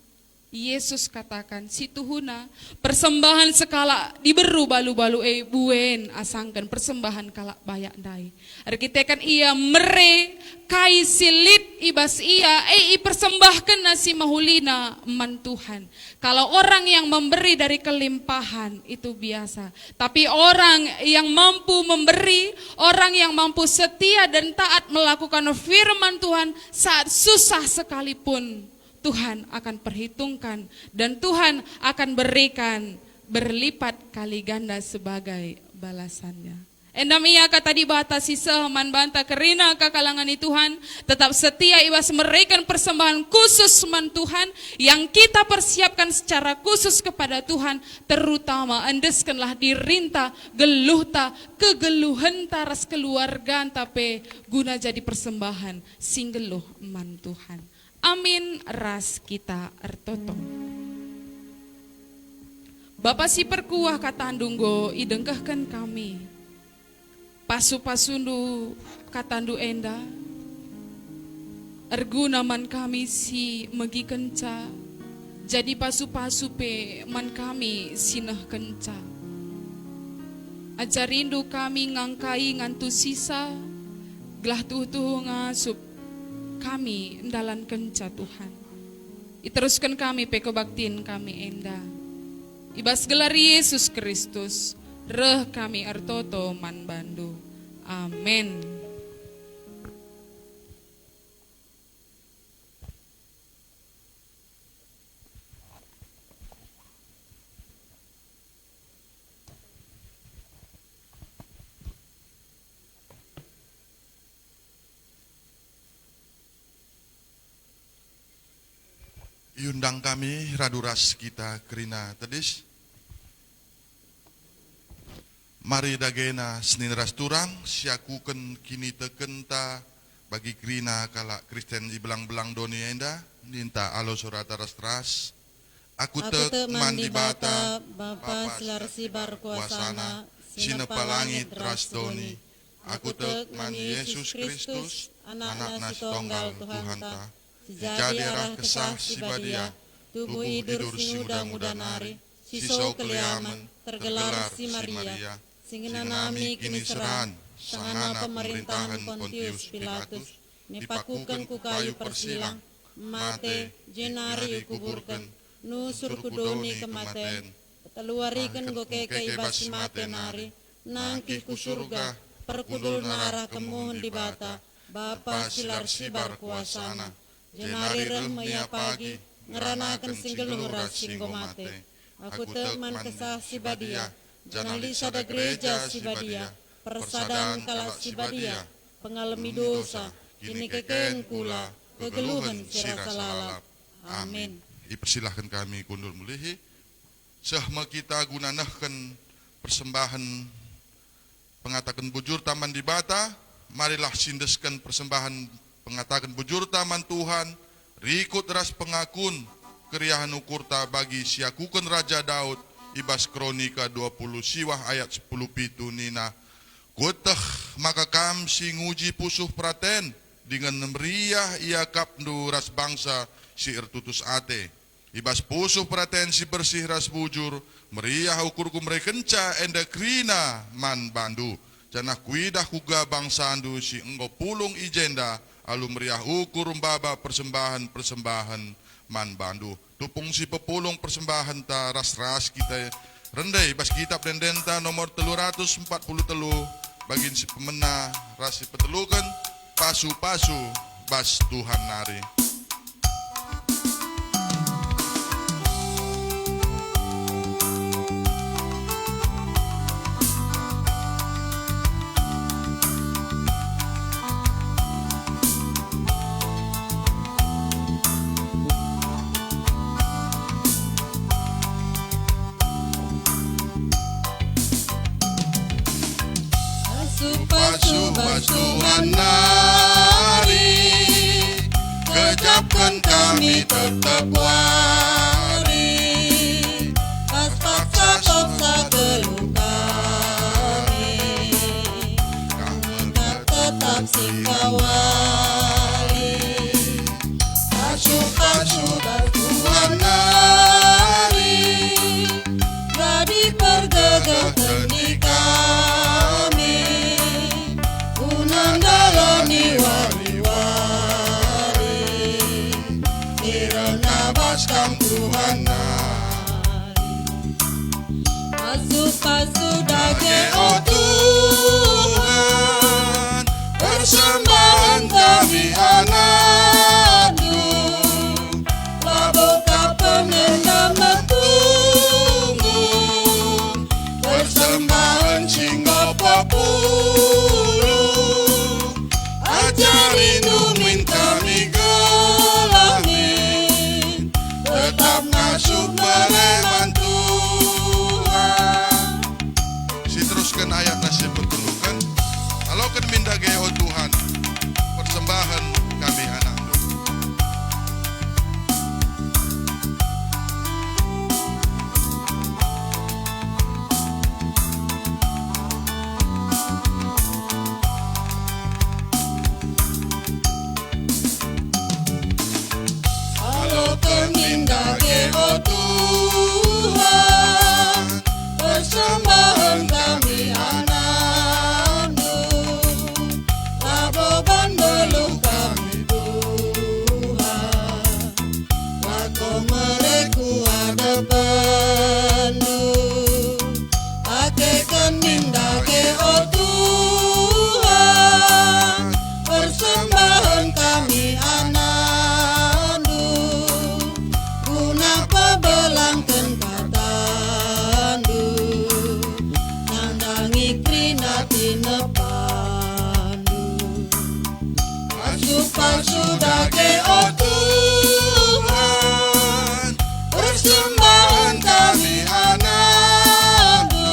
Yesus katakan, si tuhuna persembahan sekala diberu balu-balu buen asangkan persembahan kalak bayak dai. Arkitekan ia mere kai silit ibas ia i persembahkan nasi mahulina man Tuhan. Kalau orang yang memberi dari kelimpahan itu biasa, tapi orang yang mampu memberi, orang yang mampu setia dan taat melakukan firman Tuhan saat susah sekalipun, Tuhan akan perhitungkan dan Tuhan akan berikan berlipat kali ganda sebagai balasannya. Endam ia kata dibatasi seman banta kerina kekalangan Tuhan, tetap setia ibas memberikan persembahan khusus man Tuhan yang kita persiapkan secara khusus kepada Tuhan, terutama andeskanlah dirinta geluhta kegeluhan taras keluarga tapi guna jadi persembahan singgeluh man Tuhan. Amin ras kita ertoto. Bapak si perkuah kata andunggo idengkahkan kami. Pasu-pasundu kata andu enda. Erguna man kami si megi kenca. Jadi pasu-pasu pe man kami sinah kenca. Ajarindu kami ngangkai ngantu sisa. Gelah tuh ngasup kami ndalan kenca Tuhan. Iteruskan kami pe kebaktin kami enda. Ibas gelar Yesus Kristus, reh kami artoto man bandu. Amin.
Iundang kami raduras kita kerina tedis. Mari dagena senin ras turang siakuken kini tekenta bagi kerina kalak Kristen di belang-belang doni enda ninta alo surata ras. Aku tek mandi bata Bapa selarsi bar kuasana sinepa langit ras doni. Aku tek mandi Yesus Kristus anak nasi tonggal Tuhan ta. Jadi arah kesah si badia, tubuh idur si muda-muda nari, sisau keliaman, tergelar si Maria, singina nami kini seran, sangana pemerintahan Pontius Pilatus, nipakukan ku kayu persilang, mate, jenari kuburkan, nusur kudoni kematen, teluarikan goke ibas mate nari, nangki ku surga, perkudul narah kemuhun di bata, Bapa silar sibar kuasana. Jenari rem maya pagi, ngeranakan singgelung ras singgo mate. Aku teman kesah si badia, janali sada gereja si badia, persadaan kalak si badia, pengalami dosa, kini keken kula, kegeluhan sirasa lalap.
Amin.
Ipersilahkan kami kundur mulihi. Sehma kita gunanahkan persembahan pengatakan bujur taman di bata. Marilah sindeskan persembahan pengatakan bujur taman Tuhan. Rikut ras pengakun keriahan ukurta bagi siakukan Raja Daud. Ibas kronika 20 siwah ayat 10 pitu nina. Kutah maka kam si nguji pusuh praten dengan meriah ia kapnu ras bangsa si ertutus ate. Ibas pusuh praten si bersih ras bujur meriah ukurku mereka kenca enda krina man bandu. Janah kuidah kuga bangsa andu si enggo pulung ijenda alu meriah ukur umbaba persembahan man bandu. Tupung si pepulung persembahan ta ras-ras kita rendai bas kitab dendenta nomor 343 bagin si pemena ras si petelukan pasu-pasu bas Tuhan nari.
Pasu-pasu Tuhan nari, kejapkan kami tetap wari. Pas paksa-paksa geluh kami, kita tetap singkawali. Pasu-pasu Tuhan nari, jadi pergegah kendi kami. Unandalani wari-wari, irana baskam Tuhan nari. Pasu-pasu dage o Tuhan, persembahan kami anakmu. Laboka pengendam metunggu, persembahan singgo populu. Ajarin umin kami gelamin, tetap ngasuh mereman Tuhan.
Si teruskan ayat nasi petelukan. Alaukan minda geo Tuhan persembahan kami anak.
Halo kemindake o Tuhan, persembahan kami anakmu. Laboban beluh kami Tuhan, wako mereku ada penuh. Ake kemindake o Tuhan, persembahan kami anakmu. Guna pebelangkan katandu, nandangi krina tinepandu. Pasu-pasu dage o Tuhan, persembahan kami anakmu.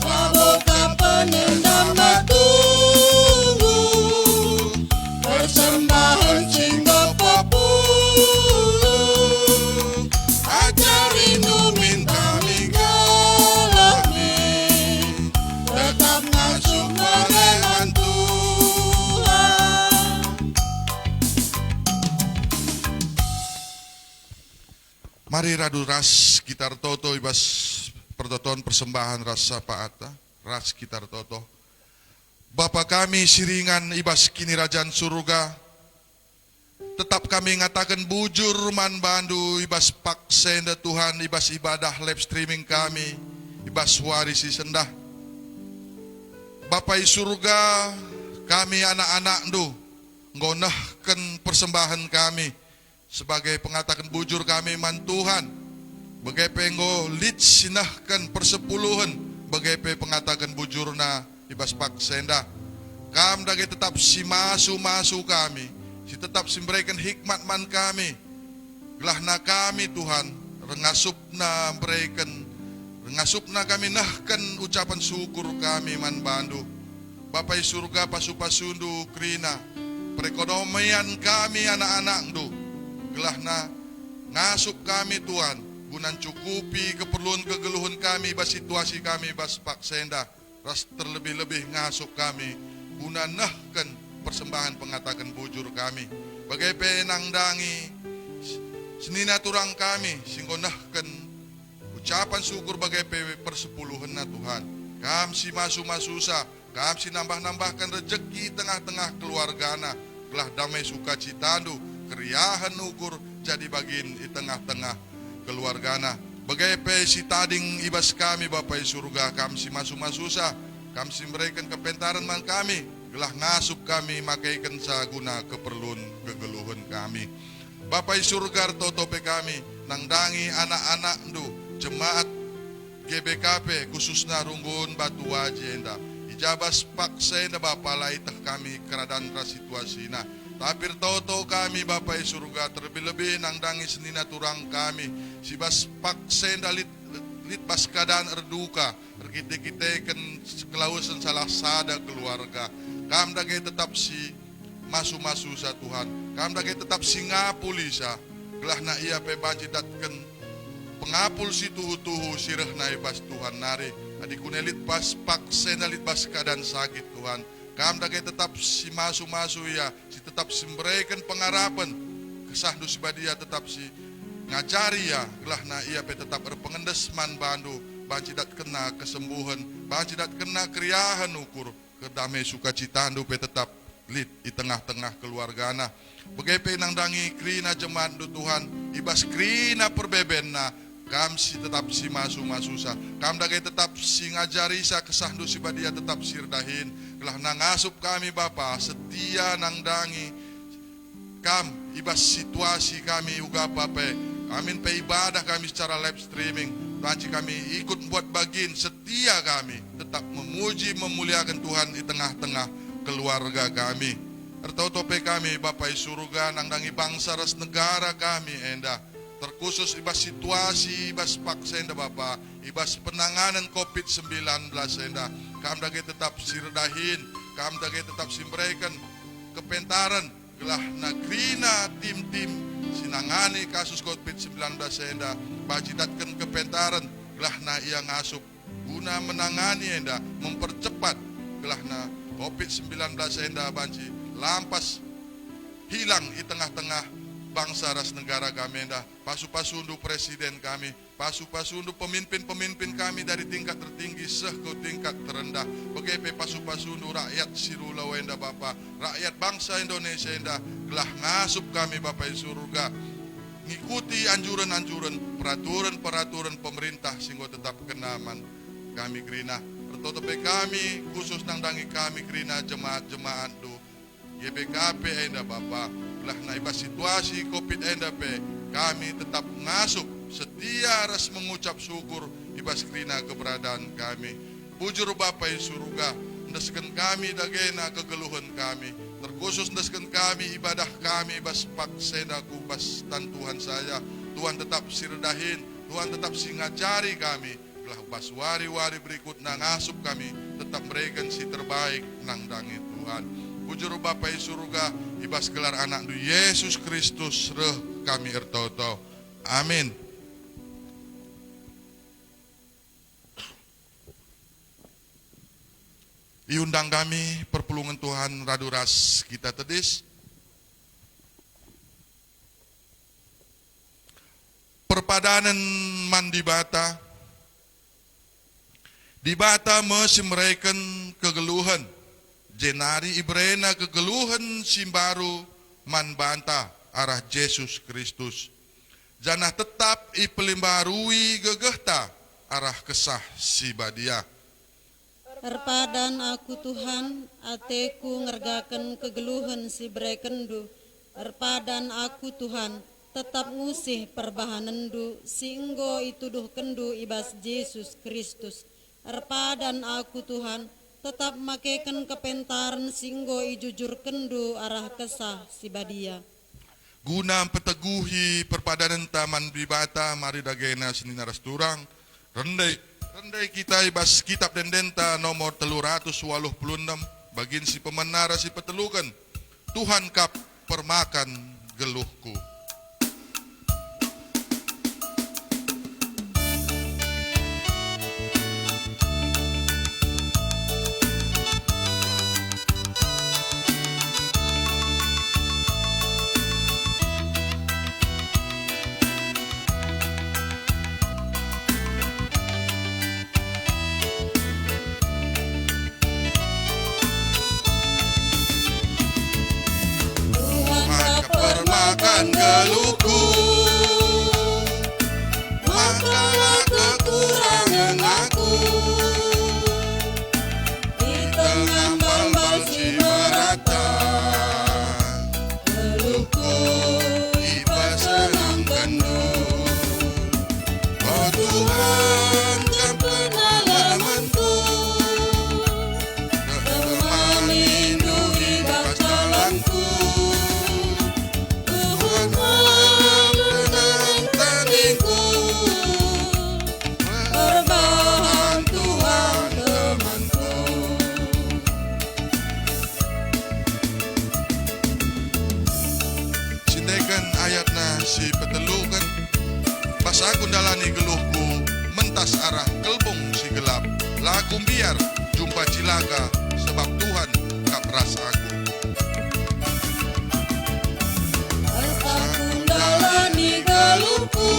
Laboka penendam batunggu, persembahan singgo populu. Ajarin umin kami gelamin, tetap ngasuh mereman Tuhan.
Mari radu ras kitar toto ibas pertoton persembahan rasa paata ras kitar toto. Bapa kami siringan ibas kini rajaan surga. Tetap kami ngatakan bujur man bandu ibas paksenda Tuhan ibas ibadah live streaming kami ibas warisi sendah. Bapa i surga kami anak-anak ndu ngonahkan persembahan kami sebagai pengatakan bujur kami man Tuhan. Begepe ngo lit sinahkan persepuluhan begepe pengatakan bujurna ibas paksenda. Kam dage tetap si masu kami. Si tetap si memberikan hikmat man kami. Gelahna kami Tuhan, rengasupna kami nahkan ucapan syukur kami man bandu. Bapak surga pasu-pasundu krina, perekonomian kami anak-anak du. Gelahna ngasup kami Tuhan, gunan cukupi keperluan kegeluhan kami, bas situasi kami, bas paksenda. Ras terlebih-lebih ngasup kami, gunan nahkan persembahan pengatakan bujur kami. Bagai penang dangi, senina turang kami, singgonahkan ucapan syukur bagai persepuluhan na Tuhan. Kam si masu-masusa, kam si nambah-nambahkan rejeki tengah-tengah keluargana. Gelah damai sukacitandu, keriahan ukur jadi bagin di tengah-tengah keluargana. Bagai si tading ibas kami Bapak surga, kam si masu-masusa, kam si memberikan kepentaran man kami. Gelah ngasup kami makaikan saguna keperluan kegeluhan kami. Bapak surga totope kami, nangdangi anak-anak du, jemaat GBKP khususnya Runggun Batu Wajenda. Ijabas paksena Bapak laitah kami keradaan situasina. Tapi toto kami Bapak surga terlebih-lebih nangdangi senina turang kami. Sibas paksena lit bas keadaan erduka, erkite-kiteken kelausan salah sada keluarga. Kam dage tetap si masu-masu sa Tuhan. Kam dage tetap singa pulisa. Gelah na ia pe banjidatken pengapul si tuhu-tuhu sireh na ibas Tuhan nari. Adikunelit bas paksenalit bas keadaan sakit Tuhan. Kam dage tetap si masu-masu ya, si tetap si memberikan pengharapan. Kesah du si badia tetap si ngajari ya, gelah na ia pe tetap berpengendes man bandu. Banjidat kena kesembuhan, banjidat kena keriahan ukur. Kedamai sukacita pe tetap lit di tengah-tengah keluargana. Begepe nangdangi krina jemaat du Tuhan, ibas krina perbebenna, kam si tetap si masu-masusa, kam dagai tetap si ngajari sa kesah du si badia tetap sirdahin. Gelah nangasup kami Bapa setia nangdangi kam ibas situasi kami uga pape. Amin pe ibadah kami secara live streaming. Banci kami ikut buat bagin, setia kami tetap memuji memuliakan Tuhan di tengah-tengah keluarga kami. Ertotope kami Bapak surga nangdangi bangsa ras negara kami enda. Terkhusus ibas situasi ibas paksenda Bapak, ibas penanganan COVID-19 enda. Kam dage tetap sirdahin, kam dage tetap simbrekan kepentaran gelah nagrina tim-tim sinangani kasus COVID-19 enda. Bajidatkan kepentaran gelah na ia ngasup guna menangani enda, mempercepat gelah na COVID-19 enda banci lampas hilang di tengah-tengah bangsa ras negara kami enda. Pasu-pasundu presiden kami, pasu-pasundu pemimpin-pemimpin kami dari tingkat tertinggi seh ke tingkat terendah. Begepe pasu-pasundu rakyat Sirula enda Bapak, rakyat bangsa Indonesia enda gelah ngasup kami Bapak surga. Ngikuti anjuran-anjuran, peraturan-peraturan pemerintah sehingga tetap kenaman kami krina. Tertotope kami khusus nangdangi kami krina jemaat-jemaat du GBKP enda Bapak. Belah naibas situasi COVID enda pe, kami tetap ngasup setia ras mengucap syukur ibas krina keberadaan kami. Bujur Bapak surga, ndesken kami dagena kegeluhan kami. Terkhusus ndesken kami ibadah kami bas paksena kubas tan Tuhan saya. Tuhan tetap sirdahin, Tuhan tetap singajari kami. Belah bas wari-wari berikut ngasup kami tetap berikan si terbaik nangdangi Tuhan. Bujur Bapak surga ibas gelar anak du Yesus Kristus reh kami ertoto. Amin. Iundang kami perpulungan Tuhan raduras kita tedis. Perpadanan mandi bata. Di bata mesimraikan kegeluhan. Jenari ibrena kegeluhan simbaru man banta arah Yesus Kristus. Janah tetap ipelimbarui gegehta arah kesah si badia.
Erpadan aku Tuhan, ateku ngergaken kegeluhan si brekendu. Erpadan aku Tuhan, tetap ngusih perbahanendu, singgo ituduh kendu ibas Yesus Kristus. Erpadan aku Tuhan, tetap makeken kepentaran singgo ijujur kendu arah kesah si badia.
Guna peteguhi perpadanan taman bibata mari dagena senina resturang rendai kita ibas kitab dendenta nomor 386 bagin si pemenara si petelukan Tuhan kap permakan geluhku. Permakan geluhku, makalah kekurangan aku di tengah bambal si merata. Geluhku ibas senang penuh. Oh Tuhan, kan pengalamanku, temani ibas jalanku. Ayatna si petelukan basa kundalani geluhku mentas arah kelbong si gelap laku biar jumpa cilaka sebab Tuhan kapras aku.
Basa kundalani geluhku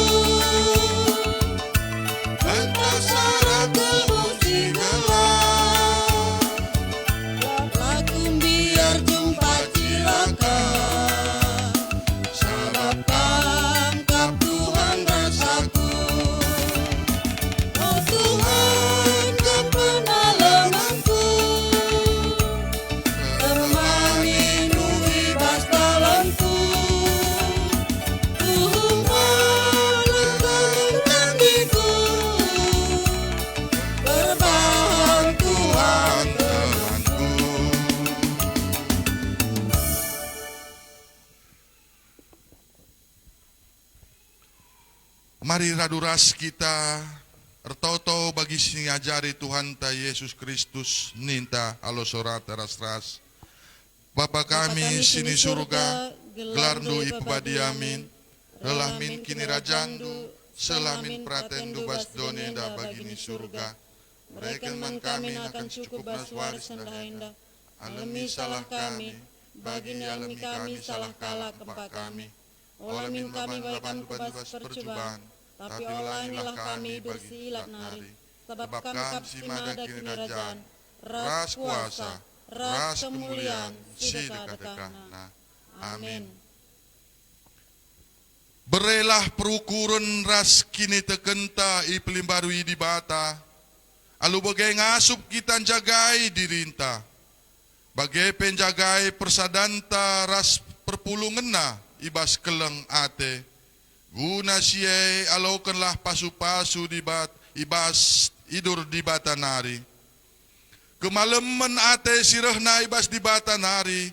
mentas arah kelbong si gelap laku biar jumpa cilaka.
Mari raduras kita ertoto bagi singajari Tuhan ta Yesus Kristus ninta alo sorat ras-ras. Bapa kami sini surga, gelardu ipebadi amin. Lelah min kini rajandu, selamin pratendu bas doni da bagini surga. Mereka man kami akan cukup bas waris dan dahinda. Alami salah kami, bagini alami kami salah kalah kepak kami. Olamin kami bantu bas percobaan. Tapi olanilah kami bersilat nari, sebab kami kapsimada kini kerajaan, ras kuasa, ras kemuliaan, si dekat-dekatna. Amin. Berelah perukuran ras kini tekenta ipelim baru di bata, alu bagai ngasup kita jagai dirinta, bagai penjagai persadanta ras perpulungena ibas keleng ate. Guna siye alokanlah pasu-pasu ibas idur di batanari. Kemaleman ate sirehna ibas di batanari.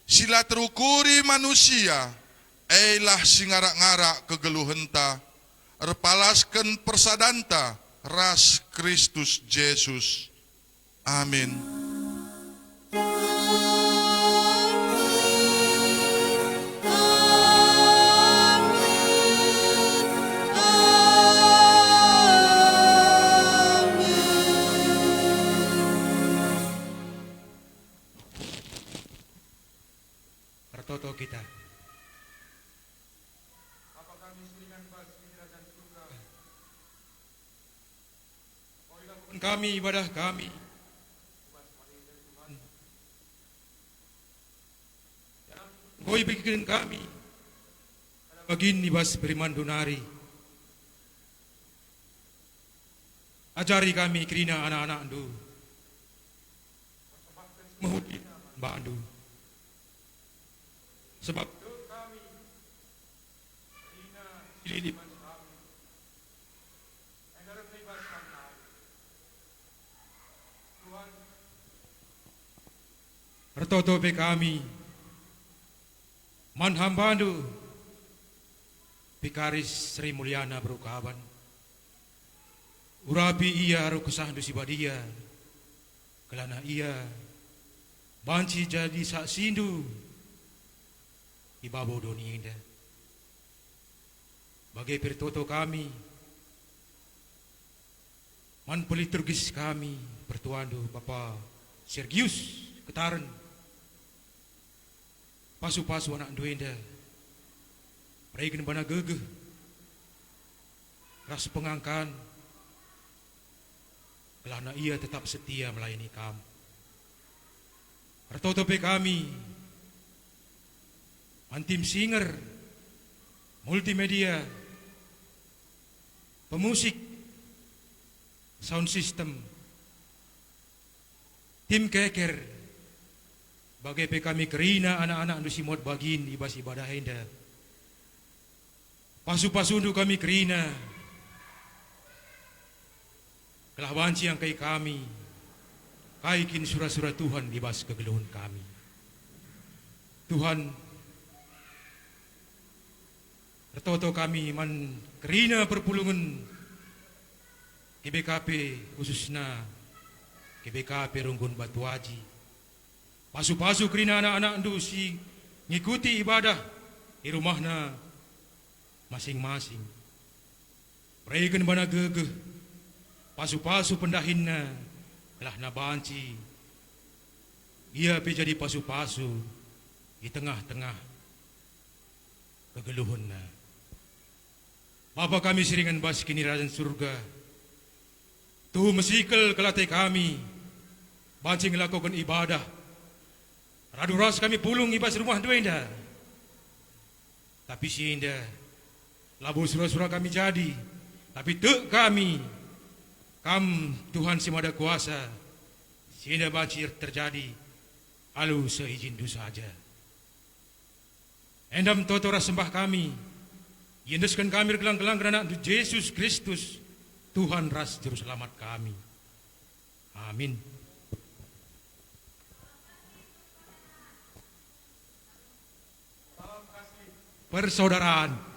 Sila terukuri manusia. Eilah singarak-ngarak kegeluhenta. Erpalaskan persadanta ras Kristus Yesus. Amin.
Toto kita. Kami ibadah kami. Koi bikin kami. Bagin ibas beriman donari. Ajari kami kirina anak-anak andu. Mahudi mbak andu. Sebab kami ini Tuhan Ertoto pe kami manhambandu Pikaris Sri Mulyana Berukaban. Urapi ia ru kesahandu si badia. Kelana ia banci jadi sak sindu ibabo doni indah. Bagai pertoto kami man politurgis kami pertuandu Bapak Sergius Ketaren pasu-pasu anak duenda peraikan bana gegeh ras pengangkan kelana ia tetap setia melayani kamu. Pertotope kami antim singer multimedia pemusik sound system tim keker bagai kami kerina anak-anak nu simot bagin ibas ibadah henda pasu-pasu nu kami kerina kelah banci yang kai kami kaikin surah-surah Tuhan ibas kegeluhun kami Tuhan Retoto kami man kerina perpulungan GBKP khususnya GBKP Runggun Batu Haji. Pasu-pasu kerina anak-anak si ngikuti ibadah di rumahna masing-masing. Peraikan bana gegeh pasu-pasu pendahinna kelah na banci. Ia jadi pasu-pasu di tengah-tengah kegeluhunna. Bapa kami siringan bas kini rajan surga. Tuh mesikal kelatih kami. Bancing lakukan ibadah. Radu ras kami pulung ibas rumah dua indah. Tapi si indah. Labu surah-surah kami jadi. Tapi tek kami. Kam Tuhan si Maha Kuasa. Si indah bancir terjadi. Alu seizin du saja. Endam toto ras sembah kami. Yendeskan kami gelang-gelang kerana Yesus Kristus Tuhan ras juru selamat kami. Amin. Persaudaraan.